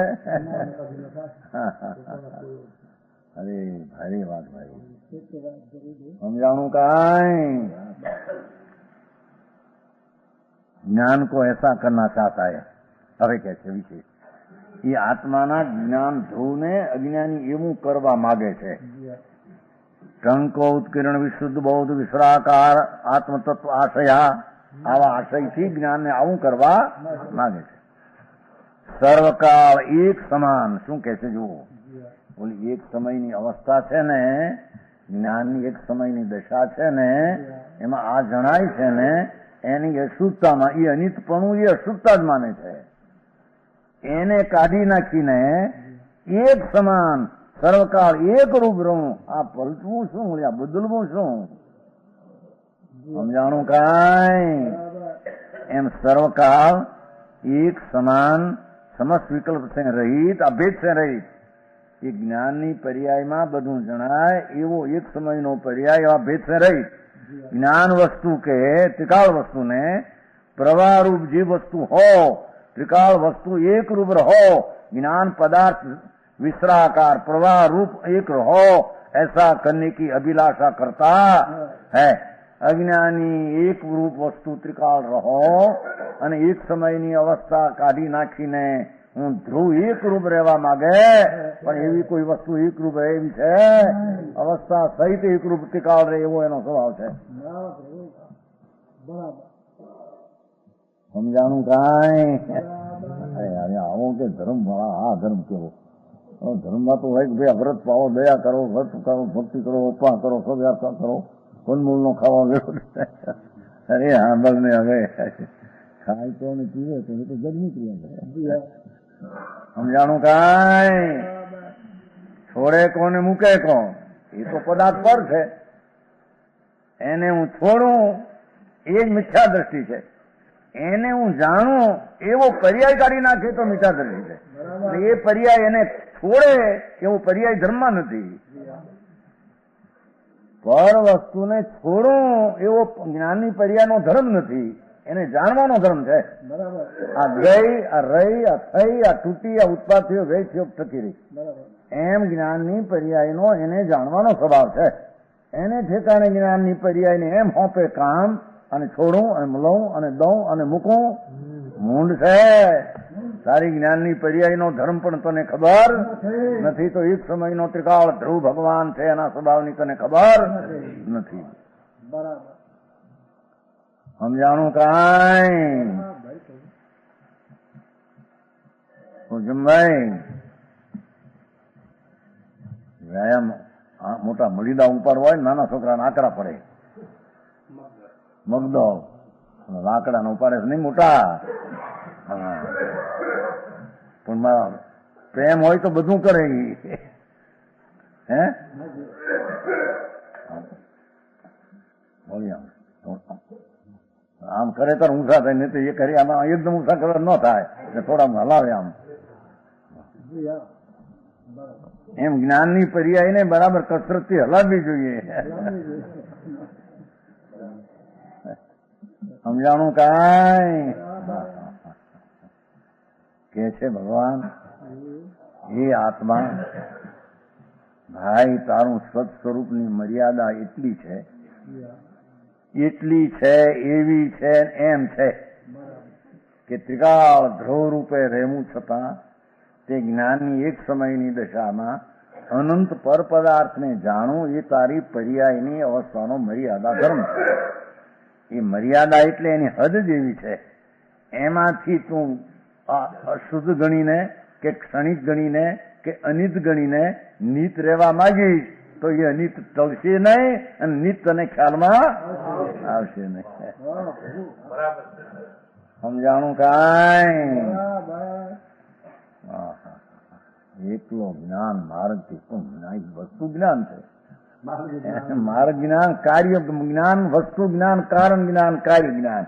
અરે ભારી વાત ભાઈ. સમજાણું કાંઈ? ज्ञान को ऐसा करना चाहता है. હવે કે છે વિશેષ એ આત્માના જ્ઞાન ધ્રુવને અજ્ઞાની એવું કરવા માગે છે. ટંકો ઉત્કીર્ણ વિશુદ્ધ બૌદ્ધ વિશ્રાકાર આત્મતત્વ આશયા, આવા આશયથી જ્ઞાનને આવું કરવા માગે છે. સર્વકાળ એક સમાન. શું કે છે જુઓ, બોલી એક સમયની અવસ્થા છે ને જ્ઞાનની એક સમયની દશા છે ને એમાં આ જણાય છે ને એની અશુદ્ધતામાં એ અનિતપણું એ અશુદ્ધતા જ માને છે. એને કાઢી નાખીને એક સમાન સર્વકાળ એક રૂપ રહું. આ પલટવું શું, આ બદલવું શું? સમજાણું કાંઈ? એમ સર્વકાળ એક સમાન સમસ્ત વિકલ્પ છે રહિત, અભેદ છે રહિત. એ જ્ઞાનની પર્યાયમાં બધું જણાય એવો એક સમયનો પર્યાય એવા ભેદ છે રહિત. જ્ઞાન વસ્તુ કે ત્રિકાળ વસ્તુને પ્રવાહરૂપ જે વસ્તુ हो, त्रिकाल वस्तु एक रूप रहो, ज्ञान पदार्थ विश्राकार प्रवाह रूप एक रहो, ऐसा करने की अभिलाषा करता है. अज्ञानी एक रूप वस्तु त्रिकाल रहो અને એક સમયની અવસ્થા કાઢી નાખીને હું ધ્રુવ એક રૂપ રહેવા માંગે, પણ એવી કોઈ વસ્તુ એક રૂપ રહે એવી છે? અવસ્થા સહિત એક રૂપ ત્રિકાળ રહે એવો એનો સ્વભાવ છે. સમજાણું કાંઈ? આવો કે ધર્મ વાળા આ ધર્મ કેવો? ધર્મમાં તો હોય કે ભાઈ વ્રત પાવો, દયા કરો, વ્રત કરો, ભક્તિ કરો, ઉપવાસ કરો, સવ્યાસા કરો, ફૂલમૂળ નો ખાવા વેળો. અરે સાંભળ ને હવે ખાય તો ને પીવે તો એ તો જગની ક્રિયા. સમજાણું કાંઈ? છોડે કોને મૂકે કોણ? એ તો પદાર્થ પર છે. એને હું છોડું એ જ મિથ્યા દ્રષ્ટિ છે. એને હું જાણું એવો પર્યાય કાઢી નાખે તો મિથ્યા દ્રષ્ટિ છે. એ પર્યાય એને છોડે એવો પર્યાય ધર્મમાં નથી. પર વસ્તુને છોડું એવો જ્ઞાનની પર્યાયનો ધર્મ નથી, એને જાણવાનો ધર્મ છે. આ ગઈ, આ રહી, આ થઈ, આ તૂટી, આ ઉત્પાદ થયો, ગઈ થયો, ટકી રહી, એમ જ્ઞાનની પર્યાયનો એને જાણવાનો સ્વભાવ છે. એને ઠેકાણે જ્ઞાનની પર્યાયને એમ હોપે કામ અને છોડું અને લઉં અને દઉં અને મૂકું, મૂંડ છે. તારી જ્ઞાનની પર્યાયનો ધર્મ પણ તને ખબર નથી, તો એક સમયનો ત્રિકાળ ધ્રુવ ભગવાન છે એના સ્વભાવની તને ખબર નથી. સમજાણું કાંઈ? જમભાઈ વ્યાયામ મોટા મલીદા ઉપાડવા હોય, નાના છોકરાને આકડા પડે, મગદો લાકડા ઉપાડે છે નહીં મોટા. પણ પ્રેમ હોય તો બધું કરે. હે આમ કરે તો ઊંઘા થાય, નહીં તો એ કરી આમાં એકદમ ઊંઘા કરવા ન થાય, થોડા હલાવે આમ. એમ જ્ઞાનની પર્યાયને બરાબર કસરતથી હલાવવી જોઈએ. સમજાણું કાંઈ? કે છે ભગવાન, એ આત્મા ભાઈ તારું સત સ્વરૂપની મર્યાદા એટલી છે, એટલી છે, એવી છે, એમ છે કે ત્રિકાળ ધ્રુવ રૂપે રહેવું છતાં તે જ્ઞાનની એક સમયની દશામાં અનંત પર પદાર્થને જાણવું એ તારી પર્યાયની અવસ્થાનો મર્યાદા ધર્મ છે. એ મર્યાદા એટલે એની હદ જેવી છે. એમાંથી તું અશુદ્ધ ગણીને કે ક્ષણિક ગણીને કે અનિત ગણીને નીત રહેવા માંગીશ તો એ અનિત ટળશે નહીં અને નીત તને ખ્યાલમાં આવશે નહીં. સમજાણું કાંઈ? એકલો જ્ઞાન માર્ગથી વસ્તુ જ્ઞાન છે. માર્ગ જ્ઞાન, કાર્ય જ્ઞાન, વસ્તુ જ્ઞાન, કારણ જ્ઞાન, કાર્ય જ્ઞાન.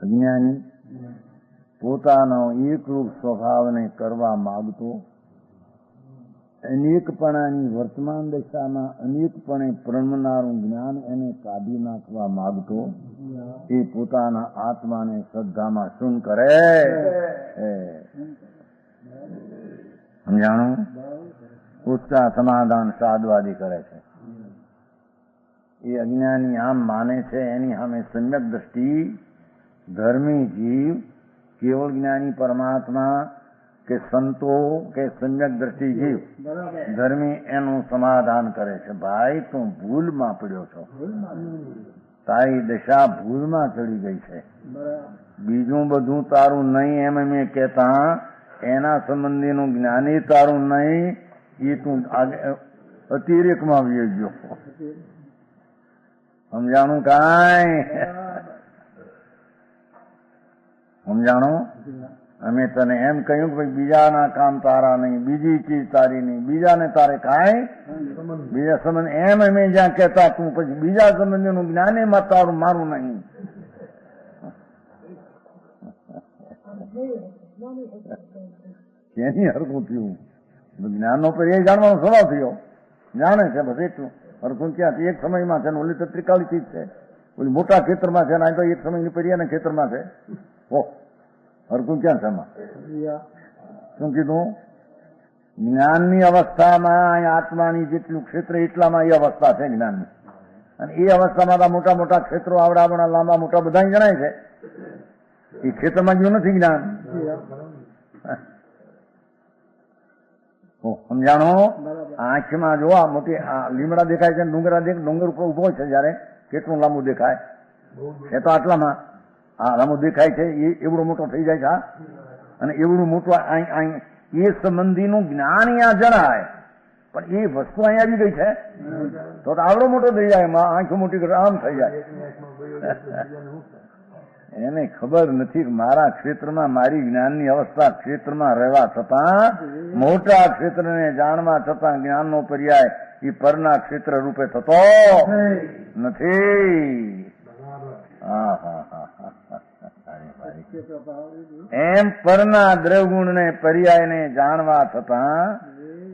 અજ્ઞાની પોતાનો એકરૂપ સ્વભાવને કરવા માગતો, અનેકપણાની વર્તમાન દશામાં અનેકપણે પ્રણમનારું જ્ઞાન એને કાઢી નાખવા માગતો, એ પોતાના આત્માને શ્રદ્ધામાં શું કરે? સમજાણું? ઉત્સાહ સમાધાન સાધવાદી કરે છે. એ અજ્ઞાની આમ માને છે, એની સામે સમ્યક દ્રષ્ટિ ધર્મી જીવ, કેવળ જ્ઞાની પરમાત્મા કે સંતો કે સમ્યક દ્રષ્ટિ જીવ ધર્મી એનું સમાધાન કરે છે. ભાઈ તું ભૂલમાં પડ્યો છો, તારી દશા ભૂલમાં ચડી ગઈ છે. બીજું બધું તારું નહીં એમ મેં કહેતા એના સંબંધીનું જ્ઞાની તારું નહીં એ તું અતિરેકમાં આવી ગયો. સમજાણું કાંઈ? સમજાણું? અમે તને એમ કહ્યું કે ભાઈ બીજાના કામ તારા નહીં, બીજી ચીજ તારી નહીં, બીજાને તારે કાંઈ બીજા સંબંધ એમ અમે જ્યાં કહેતા તું પછી બીજા સંબંધીનું જ્ઞાન એમાં તારું મારું નહીં. કેની હરકું થયું? જ્ઞાનનો પર્યાય જાણવાનો સ્વભાવ થયો, જાણે છે બસ એટલું. હરકું ક્યાં એક સમયમાં છે ને ઓલી તો ત્રિકાળી ચીજ છે, ઓલી મોટા ખેતરમાં છે ને આ તો એક સમયની પર્યાયના ખેતરમાં છે. હરકું ક્યાં છે એમાં? શું કીધું? જ્ઞાનની અવસ્થામાં આત્માની જેટલું ક્ષેત્ર એટલામાં એ અવસ્થા છે જ્ઞાનની, અને એ અવસ્થામાં મોટા મોટા ક્ષેત્રો આવડા લાંબા મોટા બધા જણાય છે. એ ક્ષેત્રમાં ગયું નથી જ્ઞાન. સમજાણો? આંખમાં જો આ મોટી લીમડા દેખાય છે, ડુંગર ઉપર ઉભો છે જયારે કેટલું લાંબુ દેખાય એ તો આટલામાં લાંબુ દેખાય છે, એ એવડો મોટો થઈ જાય છે. અને એવડું મોટું એ સંબંધીનું જ્ઞાન અહીંયા જણાય, પણ એ વસ્તુ અહીંયા આવી ગઈ છે તો આવડો મોટો થઈ જાય, આંખો મોટી કરે આમ થઈ જાય. એને ખબર નથી કે મારા ક્ષેત્રમાં મારી જ્ઞાનની અવસ્થા ક્ષેત્રમાં રહેવા છતાં મોટા ક્ષેત્રને જાણવા છતાં જ્ઞાનનો પર્યાય એ પરના ક્ષેત્ર રૂપે થતો નથી. એમ પરના દ્રવગુણને પર્યાયને જાણવા છતાં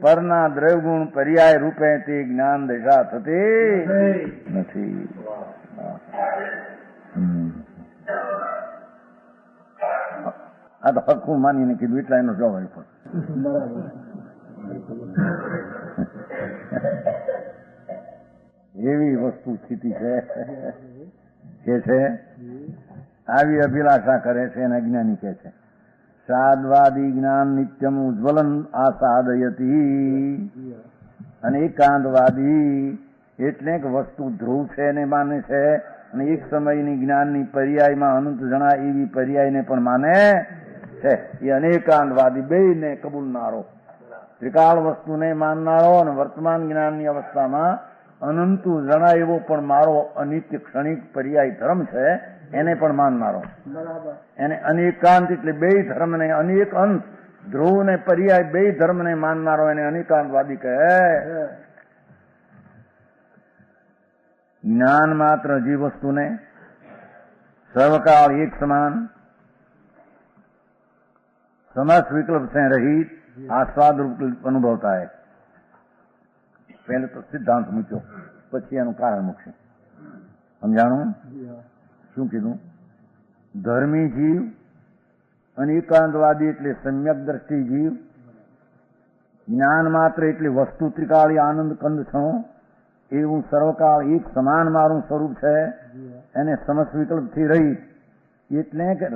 પરના દ્રવગુણ પર્યાય રૂપે તે જ્ઞાન દશા થતી નથી. આ તો હરખું માનીને કીધું એટલા એનો જવાબ આપ્યો. એવી વસ્તુ સ્થિતિ છે કે છે આવી અભિલાષા કરે છે અને અજ્ઞાની કે છે સાદવાદી જ્ઞાન નિત્યમ ઉજ્જવલન આસાદયતી. અને એકાંતવાદી એટલે કે વસ્તુ ધ્રુવ છે એને માને છે, અને એક સમયની જ્ઞાનની પર્યાયમાં અનંત જણા એવી પર્યાયને પણ માને છે. એ અનેકાંતવાદી બેયને કબૂલનારો, ત્રિકાળ વસ્તુને માનનારો અને વર્તમાન જ્ઞાનની અવસ્થામાં અનંતુ જણા એવો પણ મારો અનિત્ય ક્ષણિક પર્યાય ધર્મ છે એને પણ માનનારો. એને અનેકાંત એટલે બે ધર્મને અનેક અંત ધ્રુવ ને પર્યાય બે ધર્મને માનનારો એને અનેકાંતવાદી કહે. જ્ઞાન માત્ર જે वस्तुने सर्वकाल एक समान समस्त विकल्प से रहित आस्वाद रूप अनुभवता है. पहले तो सिद्धांत मूक्यो પછી એનું કારણ મૂકશે. સમજાણું? શું કીધું? ધર્મી જીવ અને એકાંતવાદી એટલે સમ્યક દ્રષ્ટિ જીવ, જ્ઞાન માત્ર એટલે વસ્તુ ત્રિકાળી આનંદ કંદ છણો એવું સર્વકાળ એક સમાન મારું સ્વરૂપ છે એને સમસ્ત વિકલ્પથી રહી. એટલે કે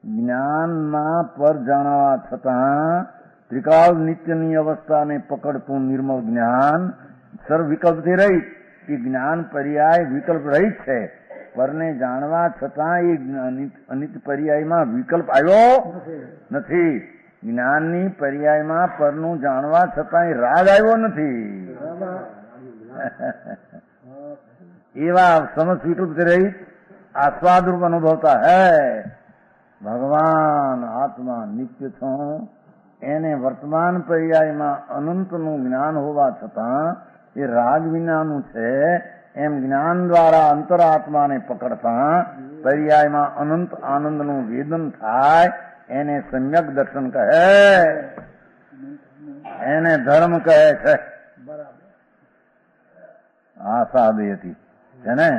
જ્ઞાનમાં પર જાણવા છતાં ત્રિકાળ નિત્યની અવસ્થાને પકડતું નિર્મળ જ્ઞાન સર્વ વિકલ્પથી રહી. એ જ્ઞાન પર્યાય વિકલ્પ રહિત છે, પરને જાણવા છતાં એ અનિત પર્યાયમાં વિકલ્પ આવ્યો નથી. જ્ઞાનની પર્યાયમાં પરનું જાણવા છતાં રાગ આવ્યો નથી. એવા સમસ્ત વિકલ્પ રહિત आस्वाद रूप अनुभवता है. भगवान आत्मा नित्य छो એને વર્તમાન પર્યાયમાં અનંતનું જ્ઞાન હોવા છતાં એ રાગ વિનાનું છે એમ જ્ઞાન દ્વારા અંતરાત્માને પકડતા પર્યાયમાં અનંત આનંદનું વેદન થાય એને સમ્યક દર્શન કહે, એને ધર્મ કહે છે. આસાદયતી છે ને.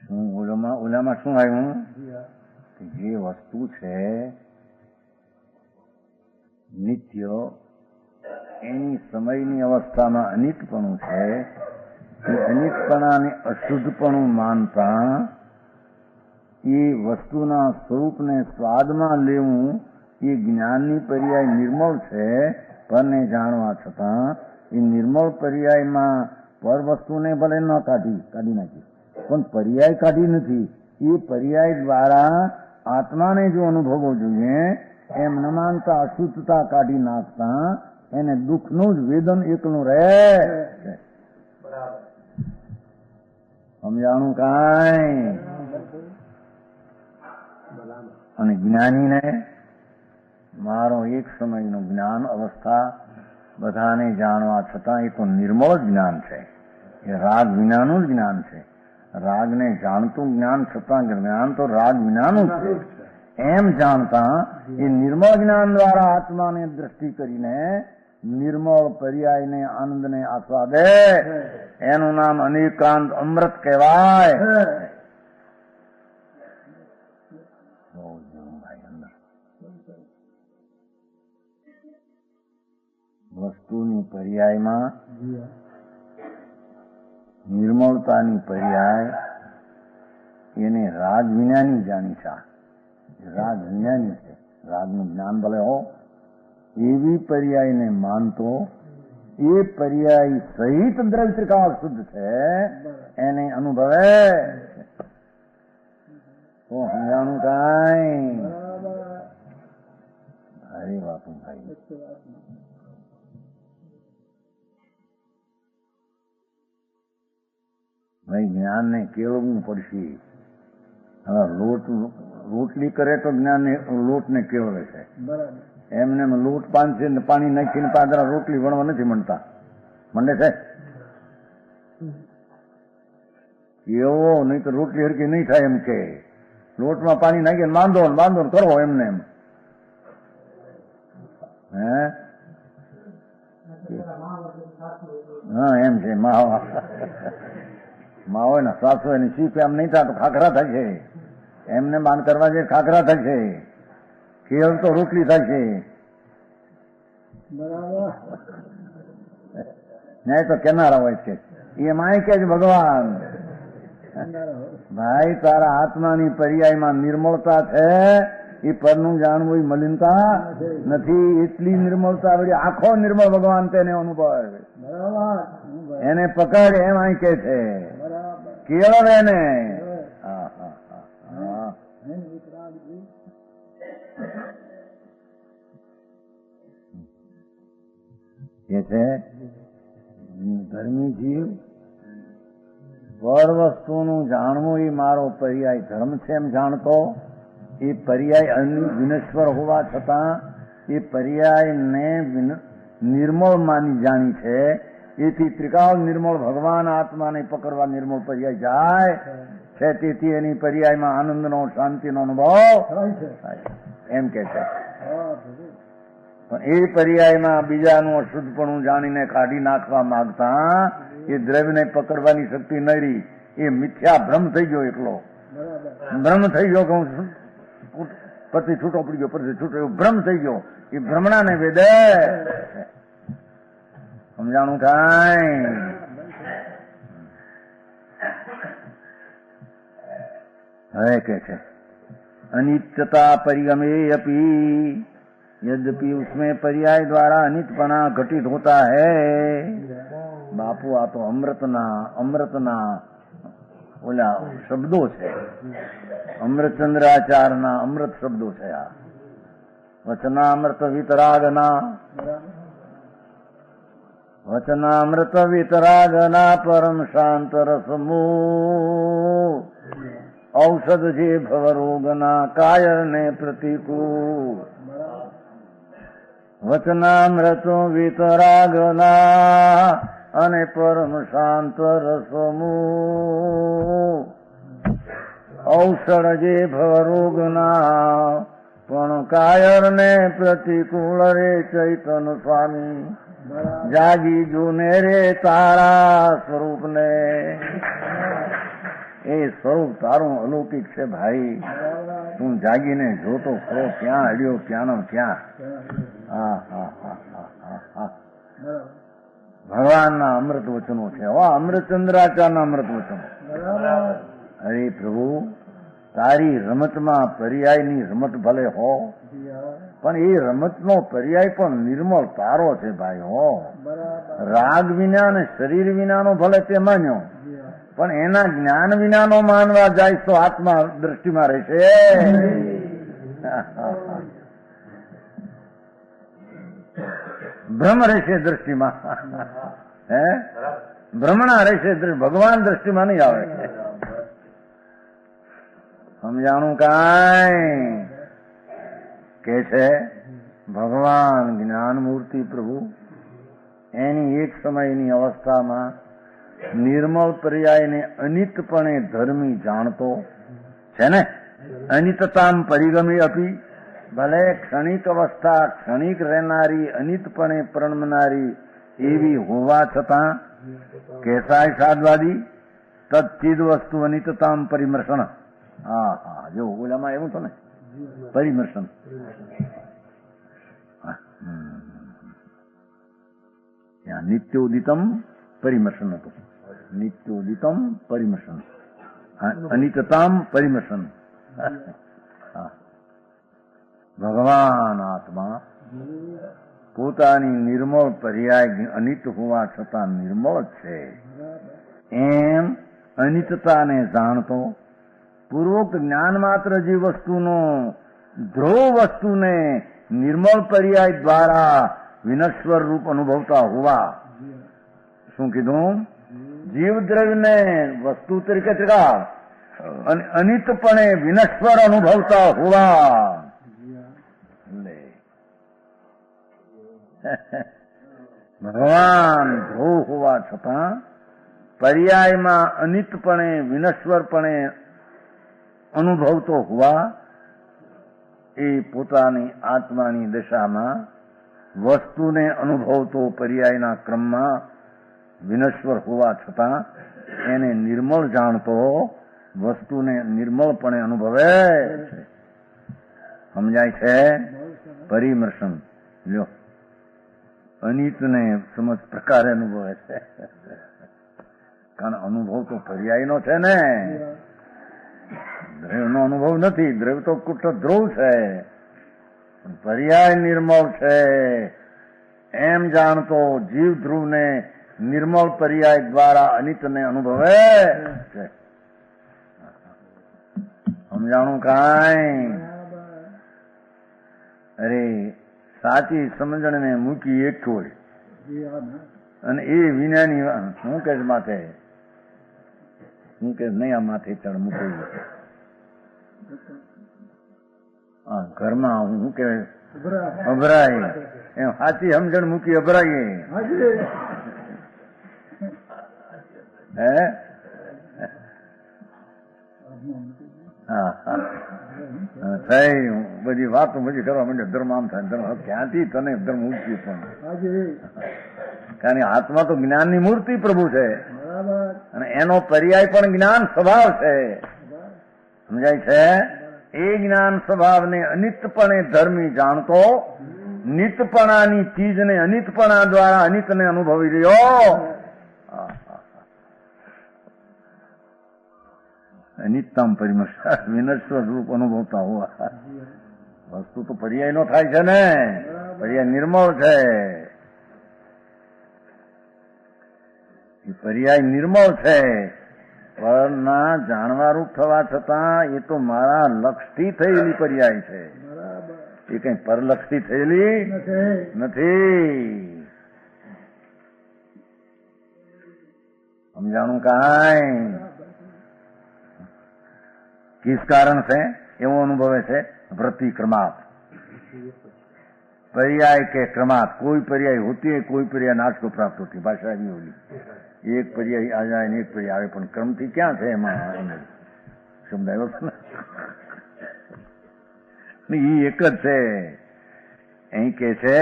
શું ઓલામાં શું આવ્યું? જે વસ્તુ છે નિત્ય એની સમયની અવસ્થામાં અનિતપણું છે, એ અનિતપણાને અશુદ્ધપણું માનતા એ વસ્તુના સ્વરૂપને સ્વાદમાં લેવું એ જ્ઞાનની પર્યાય નિર્મળ છે. પરને જાણવા છતાં એ નિર્મળ પર્યાયમાં પર વસ્તુને ભલે ન કાઢી નાખી, પણ પર્યાય કાઢી નથી. એ પર્યાય દ્વારા આત્માને જો અનુભવવો જોઈએ એમ ન માનતા અશુદ્ધતા કાઢી નાખતા એને દુઃખનું જ વેદન એકલું રહે. સમજાણું કાંઈ? અને જ્ઞાનીને મારો એક સમયનું જ્ઞાન અવસ્થા બધાને જાણવા છતાં એ તો નિર્મળ જ્ઞાન છે, એ રાગ વિનાનું જ જ્ઞાન છે. રાગને જાણતું જ્ઞાન છતાં જ્ઞાન તો રાગ વિનાનું છે એમ જાણતા એ નિર્મળ જ્ઞાન દ્વારા આત્માને દ્રષ્ટિ કરીને નિર્મળ પર્યાયને આનંદને આસ્વાદે, એનું નામ અનેકાંત અમૃત કહેવાય. વસ્તુની પર્યાયમાં નિર્મળતાની પર્યાય એને રાગ વિનાની જાણી છે. રાગ વિનાની છે, રાગનું જ્ઞાન ભલે હો, એવી પર્યાયને માનતો એ પર્યાય સહિત દ્રવ્ય ત્રિકાળ શુદ્ધ છે એને અનુભવે તો સમજાણું કાંઈ? અરે બાપુ ભાઈ, ભાઈ જ્ઞાનને કેળવવું પડશે. હવે રોટલી કરે તો જ્ઞાન લોટને કેળવે છે. એમને લોટ પાણી નાખીને પાદરા રોટલી વણવા નથી મળતા, મંડે છે કેવો, નહીં તો રોટલી હરકી નહીં થાય. એમ કે લોટમાં પાણી નાખીને બાંધો કરો એમને એમ. હે હા એમ છે. માવો ને સાસુ એની શીખ એમ નહીં થાય તો ખાખરા થાય છે. એમને બાંધ કરવા છે ખાખરા થાય છે, કેળ તો રોટલી થાય છે. નહીં તો કેનારા હોય છે. એમાં કે ભગવાન ભાઈ તારા આત્માની પર્યાયમાં નિર્મળતા છે, એ પરનું જાણવું એ મલિનતા નથી. એટલી નિર્મળતા વળી આખો નિર્મળ ભગવાન તેને અનુભવ, એને પકડ એમ અહીં કે છે કેળવે એને. એ છે ધર્મી જીવ પર વસ્તુનું જાણવું એ મારો પર્યાય ધર્મ છે એમ જાણતો, એ પર્યાય વિનશ્વર હોવા છતાં એ પર્યાયને નિર્મળ માની જાણી છે. એથી ત્રિકાળ નિર્મળ ભગવાન આત્માને પકડવા નિર્મળ પર્યાય જાય છે. તેથી એની પર્યાયમાં આનંદનો શાંતિનો અનુભવ એમ કે છે. પણ એ પર્યાયમાં બીજાનું અશુદ્ધપણું જાણીને કાઢી નાખવા માંગતા એ દ્રવ્યને પકડવાની શક્તિ ન રહી. એ મિથ્યા ભ્રમ થઈ ગયો, એકલો ભ્રમ થઈ ગયો કે હું પતિ છૂટો પડી ગયો, પતિ છૂટો, એવો ભ્રમ થઈ ગયો. એ ભ્રમણાને વેદે સમજાણું કાંઈ? હવે કે છે अनित्यता परिगमे अपी यद्यपि उसमें पर्याय द्वारा अनितपना घटित होता है। बापू आ तो अमृतना ओला शब्दो છે, અમૃતચંદ્રાચાર્યના અમૃત શબ્દો છે. આ વચનામૃત વિતરાગના પરમ શાંત રસમૂ ઔષધ જે ભવરોગના કાયરને પ્રતિકૂળ. વચનામૃતો વિતરાગના અને પરમ શાંત રસમૂ ઔષધ જે ભવરોગના પણ કાયરને પ્રતિકૂળ. રે ચૈતન સ્વામી જાગી જોને રે તારા સ્વરૂપને. એ સ્વરૂપ તારું અલૌકિક છે ભાઈ, તું જાગીને જોતો ખરો ક્યાં અડ્યો ક્યાંનો ક્યાં. ભગવાનના અમૃત વચનો છે, અમૃતચંદ્રાચાર્યના અમૃત વચનો. અરે પ્રભુ તારી રમતમાં પર્યાયની રમત ભલે હો, પણ એ રમતનો પર્યાય પણ નિર્મળ તારો છે ભાઈ હો. રાગ વિના ને શરીર વિનાનો ભલે તે માન્યો, પણ એના જ્ઞાન વિનાનો માનવા જાય તો આત્મા દ્રષ્ટિમાં રહેશે. ભ્રમ રહેશે દ્રષ્ટિમાં, હે ભ્રમણા રહેશે, ભગવાન દ્રષ્ટિમાં નહીં આવે. સમજાણું કાંઈ કે છે ભગવાન જ્ઞાન મૂર્તિ પ્રભુ એની એક સમયની અવસ્થામાં નિર્મળ પર્યાયને અનિતપણે ધર્મી જાણતો છે ને, અનિતતામ પરિગમી અપી, ભલે ક્ષણિક અવસ્થા ક્ષણિક રહેનારી અનિતપણે પ્રણમનારી એવી હોવા છતાં કેસાય સાધવાદી તત્ચિદ વસ્તુ અનિતતામ પરિમર્શન. હા હા, જો ઓલામાં એવું હતું ને પરિમર્શન. ત્યાં નિત્યોદિતમ પરિમર્શન હતું, નિત્યોદિતમ પરિમર્શન, અનિતતામ પરિમર્શન. ભગવાન આત્મા પોતાની નિર્મળ પર્યાય અનિત હોવા છતાં નિર્મળ છે એમ અનિતતાને જાણતો પૂર્વોક્ત જ્ઞાન માત્ર જે વસ્તુનો ધ્રુવ વસ્તુને નિર્મળ પર્યાય દ્વારા વિનશ્વર રૂપ અનુભવતા હોવા. શું કીધું? જીવ દ્રવ્યને વસ્તુ તરીકે ત્રિકાળ અને અનિતપણે વિનશ્વર અનુભવતા હોવા. ભગવાન ધ્રુવ હોવા છતાં પર્યાયમાં અનિતપણે વિનશ્વરપણે અનુભવતો હોવા એ પોતાની આત્માની દશામાં વસ્તુને અનુભવતો પર્યાયના ક્રમમાં વિનશ્વર હોવા છતાં એને નિર્મળ જાણતો વસ્તુને નિર્મળપણે અનુભવે છે. સમજાય છે? પરિમર્શન. લ્યો, અનિતને સમજ પ્રકારે અનુભવે છે, કારણ અનુભવ તો પર્યાયનો છે ને, દ્રવ્યનો અનુભવ નથી. દ્રવ્ય તો કુટ ધ્રુવ છે, પર્યાય નિર્મળ છે એમ જાણતો જીવ ધ્રુવને નિર્મળ પર્યાય દ્વારા અનિતને અનુભવે છે. સમજાણું કાંઈ? અરે સાચી સમજણને મૂકી એક છોડ અને એ વિનાની હું કે માથે, હું કે નહીં આ માથે ચડ મૂકી ઘરમાં હું કે અભરાય એમ સાચી સમજણ મૂકી અભરાઈએ. હે થઈ બધી વાતો બધી કરવા માંડે. ધર્મ આમ થાય, ધર્મ ક્યાંથી તને ધર્મ ઉઠ્યું? પણ કારણ આત્મા તો જ્ઞાનની મૂર્તિ પ્રભુ છે અને એનો પર્યાય પણ જ્ઞાન સ્વભાવ છે. સમજાય છે? એ જ્ઞાન સ્વભાવને અનિતપણે ધર્મી જાણતો નિતપણાની ચીજને અનિતપણા દ્વારા અનિતને અનુભવી રહ્યો. અનિતતામ પરિમર્શન વિનશ્વર રૂપ અનુભવતા હોવા. વસ્તુ તો પર્યાય નો થાય છે ને, પર્યાય નિર્મળ છે. એ પર્યાય નિર્મળ છે પરના જાણવારૂપ થવા છતાં એ તો મારા લક્ષથી થયેલી પર્યાય છે, એ કઈ પરલક્ષથી થયેલી નથી. સમજાણું કાંઈ? किस कारण से एवं अनुभव से? वृत्ति क्रमात्, पर्याय के क्रमात्. कोई पर्याय होती है, कोई पर्याय नाश को प्राप्त होती है. भाषा भी होगी, एक पर्याय आ जाए एक पर्याय आवे, पण क्रम थी क्या है शब्द આવ્યો એ એક જ છે. અહીં કે છે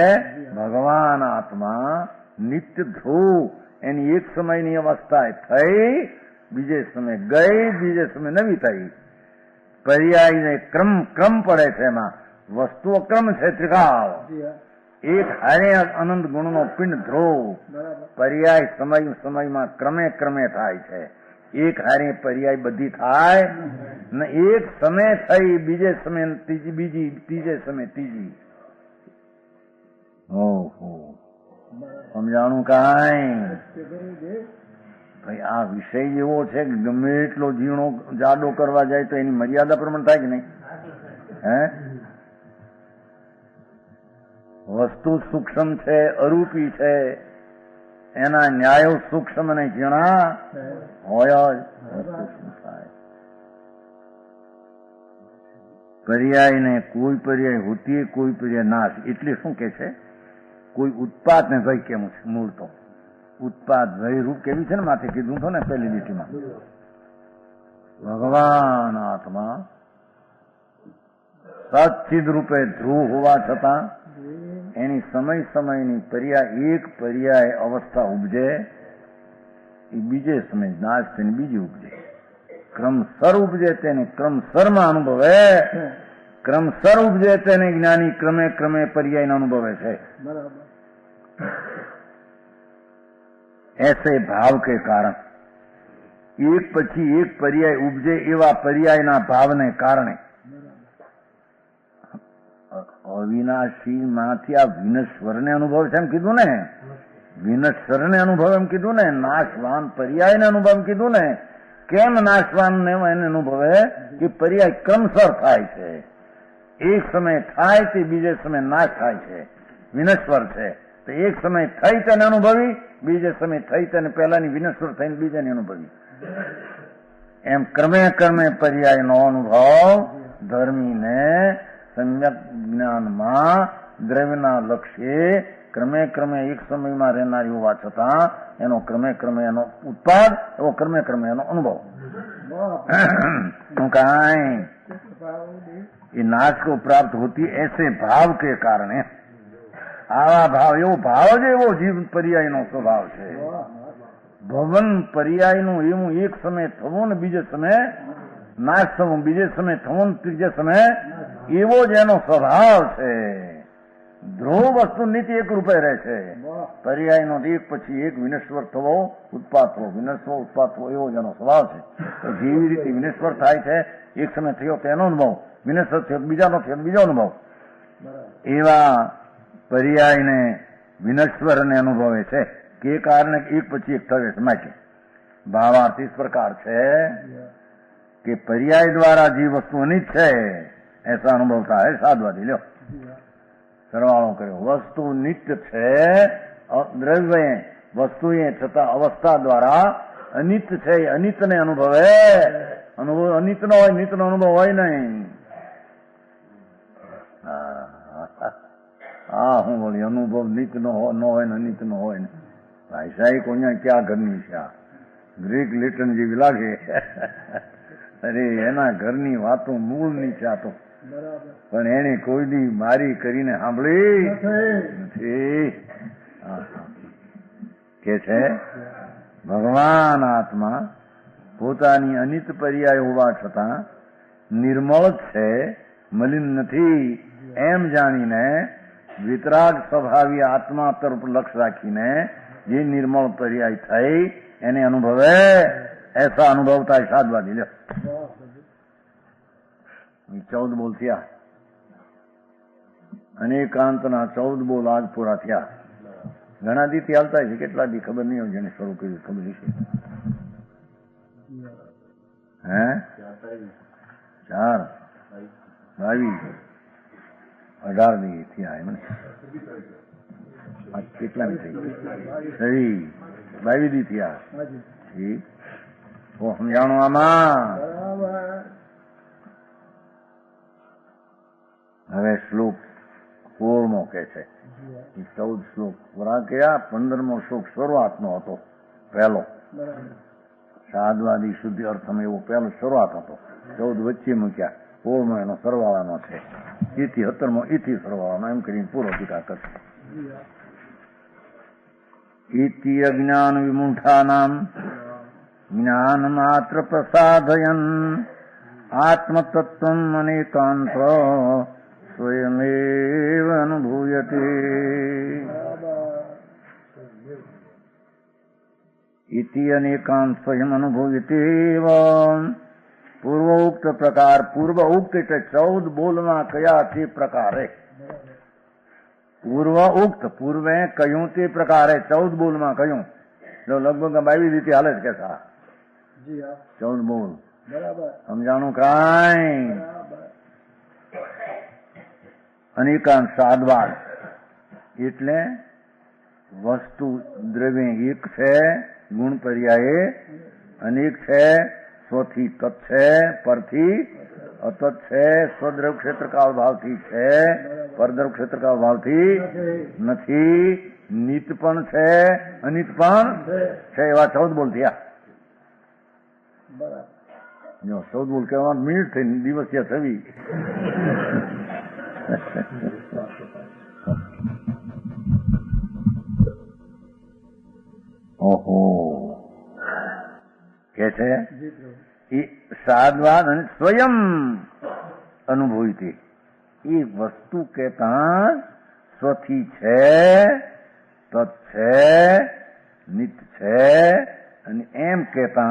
ભગવાન આત્મા નિત્ય ધ્રુવ એની એક સમયની અવસ્થા થઈ, બીજે સમય ગઈ, બીજે સમય નવી થઈ. પર્યાય ક્રમ ક્રમ પડે છે. એમાં વસ્તુ અક્રમ છે, ત્રિકાળ. એક હારે અનંત ગુણનો પિંડ ધ્રુવ. પર્યાય સમય સમયમાં ક્રમે ક્રમે થાય છે. એક હારે પર્યાય બધી થાય ને એક સમય થઈ બીજે સમય ત્રીજી બીજી ત્રીજે સમય ત્રીજી. ઓહો સમજાણું કાંઈ ભાઈ? આ વિષય એવો છે કે ગમે એટલો ઝીણો જાડો કરવા જાય તો એની મર્યાદા પ્રમાણે થાય કે નહીં? હે વસ્તુ સૂક્ષ્મ છે, અરૂપી છે, એના ન્યાયો સૂક્ષ્મ અને ઝીણા હોય જ. પર્યાય ને કોઈ પર્યાય હોતી, કોઈ પર્યાય નાશ. એટલે શું કે છે? કોઈ ઉત્પાદ ને ભય કેમ છે? મૂળ તો ઉત્પાદ ભય રૂપ કેવી છે ને માથે કીધું તો ને પહેલી લીટીમાં. ભગવાન આત્મા સચ્ચિદ રૂપે ધ્રુવ હોવા છતાં એની સમય સમયની પર્યાય એક પર્યાય અવસ્થા ઉપજે, એ બીજે સમય નાશ થઈને બીજી ઉપજે. ક્રમસર ઉપજે તેને ક્રમસરમાં અનુભવે, ક્રમસર ઉપજે તેને જ્ઞાની ક્રમે ક્રમે પર્યાય અનુભવે છે. ऐसे भाव के कारण एक પછી એક પર્યાય ઉપજે એવા પર્યાયના ભાવને કારણે અવિનાશી માંથી આ વિનશ્વરને અનુભવ છે એમ કીધું ને, વિનશ્વરને અનુભવ એમ કીધું ને, નાશવાન પર્યાયને અનુભવ એમ કીધું ને. કેમ નાશવાનને એને અનુભવે? કે પર્યાય ક્રમસર થાય છે, એક સમય થાય તે બીજે સમય નાશ થાય છે, વિનશ્વર છે. તો એક સમય થઈ તેને અનુભવી, બીજે સમય થઈ તેને પહેલાની વિનશ્વર થઈને બીજાની અનુભવી. એમ ક્રમે ક્રમે પર્યાયનો અનુભવ ધર્મીને સમ્યક જ્ઞાનમાં દ્રવ્યના લક્ષ્યે ક્રમે ક્રમે એક સમયમાં રહેનારી હોવા છતાં એનો ક્રમે ક્રમે એનો ઉત્પાદ, એવો ક્રમે ક્રમે એનો અનુભવ. કાંઈ એ नाश को प्राप्त होती ऐसे भाव के कारण आवा भाव एवो भाव ज एवो जीव पर्याय नो स्वभाव है। भवन पर्याय नु एवं एक समय थवो ने बीजे समय नाश थवो, बीजे समय थवो ने तीजे समय एवो ज एनो स्वभाव है। ध्रुव वस्तु नित्य एक रूपे रहे छे, पर्याय नो एक पछी एक विनश्वर थवो उत्पाद थवो, विनश्वर उत्पाद थवो एवो ज एनो स्वभाव है। तो जेवी रीते विनश्वर थाय छे एक समय थयो तेनो अनुभव, विनश्वर थयो बीजानो थयो बीजो अनुभव, एवा पर्याय ने विनश्वर ने अनुभवे छे के कारण एक पछी एक थवे छे। माटे भावार्थ इस प्रकार छे कि पर्याय द्वारा जी वस्तु अनित है ऐसा अनुभवता है साधवादी। लो सरवाळो कर्यो, वस्तु नित्य छे, द्रव्य वस्तु छता अवस्था द्वारा अनित्य छे, अनित ने अनुभवे, अनुभव अनित नो होय, नित्य नो अनुभव होय नहीं। हूँ बोली अनुभव नित्य नो हो न होय, नित्य नो होय। भाई साहब को क्या घरनी छे, ग्रीक लिटन जेवी लागे। अरे एना घरनी वातो मूळनी छे। तो पण एने कोई दी मारी करीने सांभળી નથી। કે છે ભગવાન આત્મા પોતાની અનિત પર્યાય હોવા છતાં નિર્મળ છે, મલિન નથી એમ જાણીને વિતરાગ સ્વભાવી આત્મા તરફ લક્ષ રાખીને જે નિર્મળ પર્યાય થઈ એને અનુભવે, ऐसा अनुभवता है साधवादी। लो 14 बोल थया, अनेकांतना 14 बोल आज पूरा थया। घणा दी थी हालता है, केटला दी खबर नहीं हो, जेने शुरू कर्यु खबर है। हैं 4 22 18 दी थी आए मन आज केटला दी थी सही 22 दी थी आ ठीक वो समझाणो आमा। હવે શ્લોક 16મો કે છે, 14 શ્લોક પૂરા કર્યા, 15મો શ્લોક શરૂઆતનો હતો, પહેલો સાધવાદી શુદ્ધિ અર્થમાં એવો પહેલો શરૂઆત હતો, 14 વચ્ચે મૂક્યા, 16મો એનો સરવાળાનો છે, ઇથી 17મો ઇથી સરવાળાનો, એમ કરીને પૂરો ટીકા કરશે। ઇતિ અજ્ઞાન વિમુઢાનામ જ્ઞાન માત્ર પ્રસાદયન આત્મતત્વમ અનેકાંત स्वयमेव अनुभूयते। इति अनेकांत स्वयं अनुभूति પૂર્વોક્ત પ્રકાર પૂર્વ ઉક્ત એટલે 14 બોલમાં કયા તે પ્રકારે પૂર્વ ઉક્ત પૂર્વે કહ્યું તે પ્રકારે 14 બોલમાં કહ્યું જો લગભગ આવી રીતે હાલે છે કે સા 14 બોલ બરાબર સમજાણું કાંઈ અનેકાંત સાદવાદ એટલે વસ્તુ દ્રવ્ય એક છે ગુણ પર્યાયે અનેક છે સ્વથી તત્ છે પરથી અતત છે સ્વદ્રવ ક્ષેત્રકાળ ભાવથી છે પરદ્રવ ક્ષેત્રકાળ ભાવથી નથી નિત પણ છે અનિત પણ છે એવા 14 બોલ થયા જો 14 બોલ કહેવા મિનિટ થઈ દિવસ થયા છવી ઓહો કે છે એ સાદવાદ અને સ્વયં અનુભૂતિ એ વસ્તુ કહેતા સ્વથી છે તત્ છે નિત છે અને એમ કહેता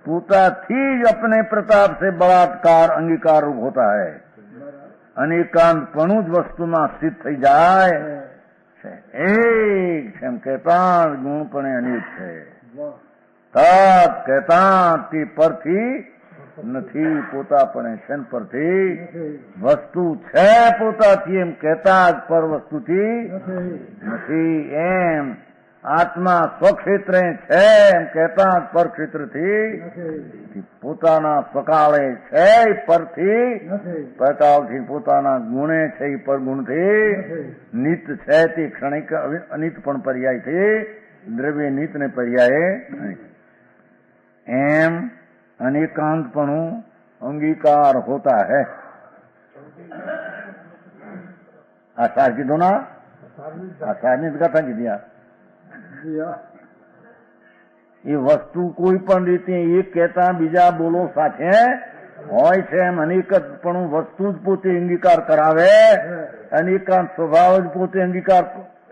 પોતાથી જ अपने प्रताप से बलात्कार अंगीकार रूप होता है અનેકાંતપણું જ વસ્તુમાં સ્થિત થઈ જાય છે એક છે એમ કહેતા ગુણ પણ અનેક છે તત કહેતા તે પરથી નથી પોતા પણ છે પરથી વસ્તુ છે પોતાથી એમ કહેતા જ પર વસ્તુથી નથી એમ આત્મા સ્વક્ષેત્રે છે એમ કહેતા જ પર ક્ષેત્રથી પોતાના સ્વકાળે છે પરથી પ્રકાળથી પોતાના ગુણે છે એ પર ગુણથી નિત છે તે ક્ષણિક અનિત પણ પર્યાયથી દ્રવ્ય નિત ને પર્યાય એમ अनेकांतपणु अंगीकार होता है आसार की दोना आसार ने कथा की दिया એ વસ્તુ કોઈ પણ રીતે એક કહેતા બીજા બોલો સાથે હોય છે એમ અનેકપણું વસ્તુ જ પોતે અંગીકાર કરાવે અનેકાંત સ્વભાવ જ પોતે અંગીકાર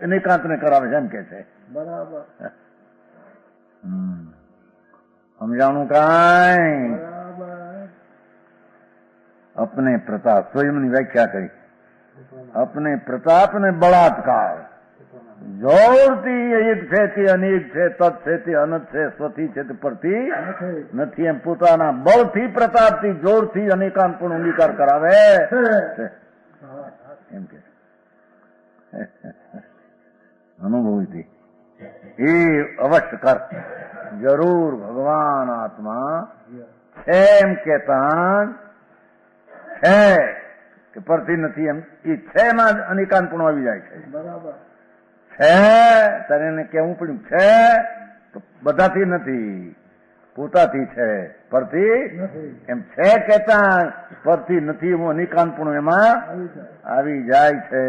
અનેકાંત ને કરાવે છે એમ કે છે બરાબર સમજાણું કાંઈ अपने प्रताप स्वयंની વ્યાખ્યા કરી अपने प्रताप ને બળાત્કાર જોરથી એક છે તે અનેક છે તત્ છે તે અનંત છે સ્વથી છે તે પરથી નથી એમ પોતાના બળથી પ્રતાપથી જોરથી અનેકાંત પણ અંગીકાર કરાવે એમ કે અનુભવથી એ અવશ્ય કર જરૂર ભગવાન આત્મા છે એમ કેતા છે કે પરથી નથી એમ એ છે એમાં અનેકાંત પણ આવી જાય છે બરાબર છે તારે એને કેવું પડ્યું છે તો બધાથી નથી પોતાથી છે પરથી એમ છે કેતા પરથી નથી એવું અનેકાંત પણ એમાં આવી જાય છે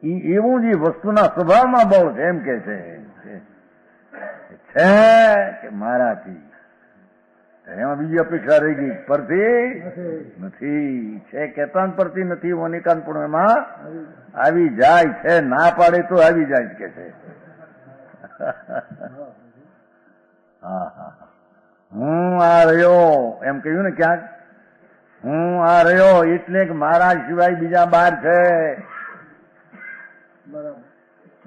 એવું જ વસ્તુના સ્વભાવમાં બળ છે એમ કે છે કે મારાથી એમાં બીજી અપેક્ષા રહી ગઈ પરથી નથી છે કેતા પરથી નથી અનેકાંત પણ એમાં આવી જાય છે ના પાડે તો આવી જાય કે છે હા હા હું આ રહ્યો એમ કહ્યું ને ક્યાંક હું આ રહ્યો એટલે કે મારા સિવાય બીજા 12 છે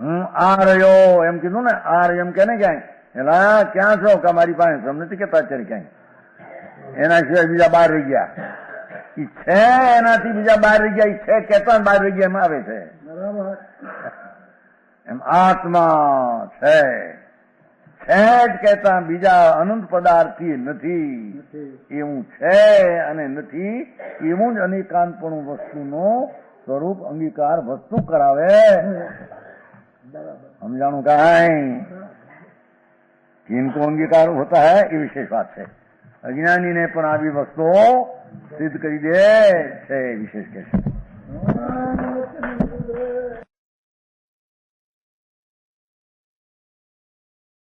હું આ રહ્યો એમ કીધું ને આ રહ્યો એમ કે ને ક્યાંય એલા ક્યાં છો કે મારી પાસે તમને નથી કેતા અત્યારે ક્યાંય એના સિવાય બીજા 12 રહી ગયા ઈ છે એનાથી બીજા 12 રહી ગયા ઈ છે કેતા 12 રહી ગયા એમ આવે છે બરાબર એમ આત્મા છે જ કેતા બીજા અનંત પદાર્થી નથી એવું છે અને નથી એવું જ અનેકાંતપણું વસ્તુનો स्वरूप अंगीकार वस्तु करावे समझाणु काई किनको अंगीकार होता है ये विशेष बात है अज्ञानी ने पण आवी वस्तुओं सिद्ध करी दे છે વિશેષ કે છે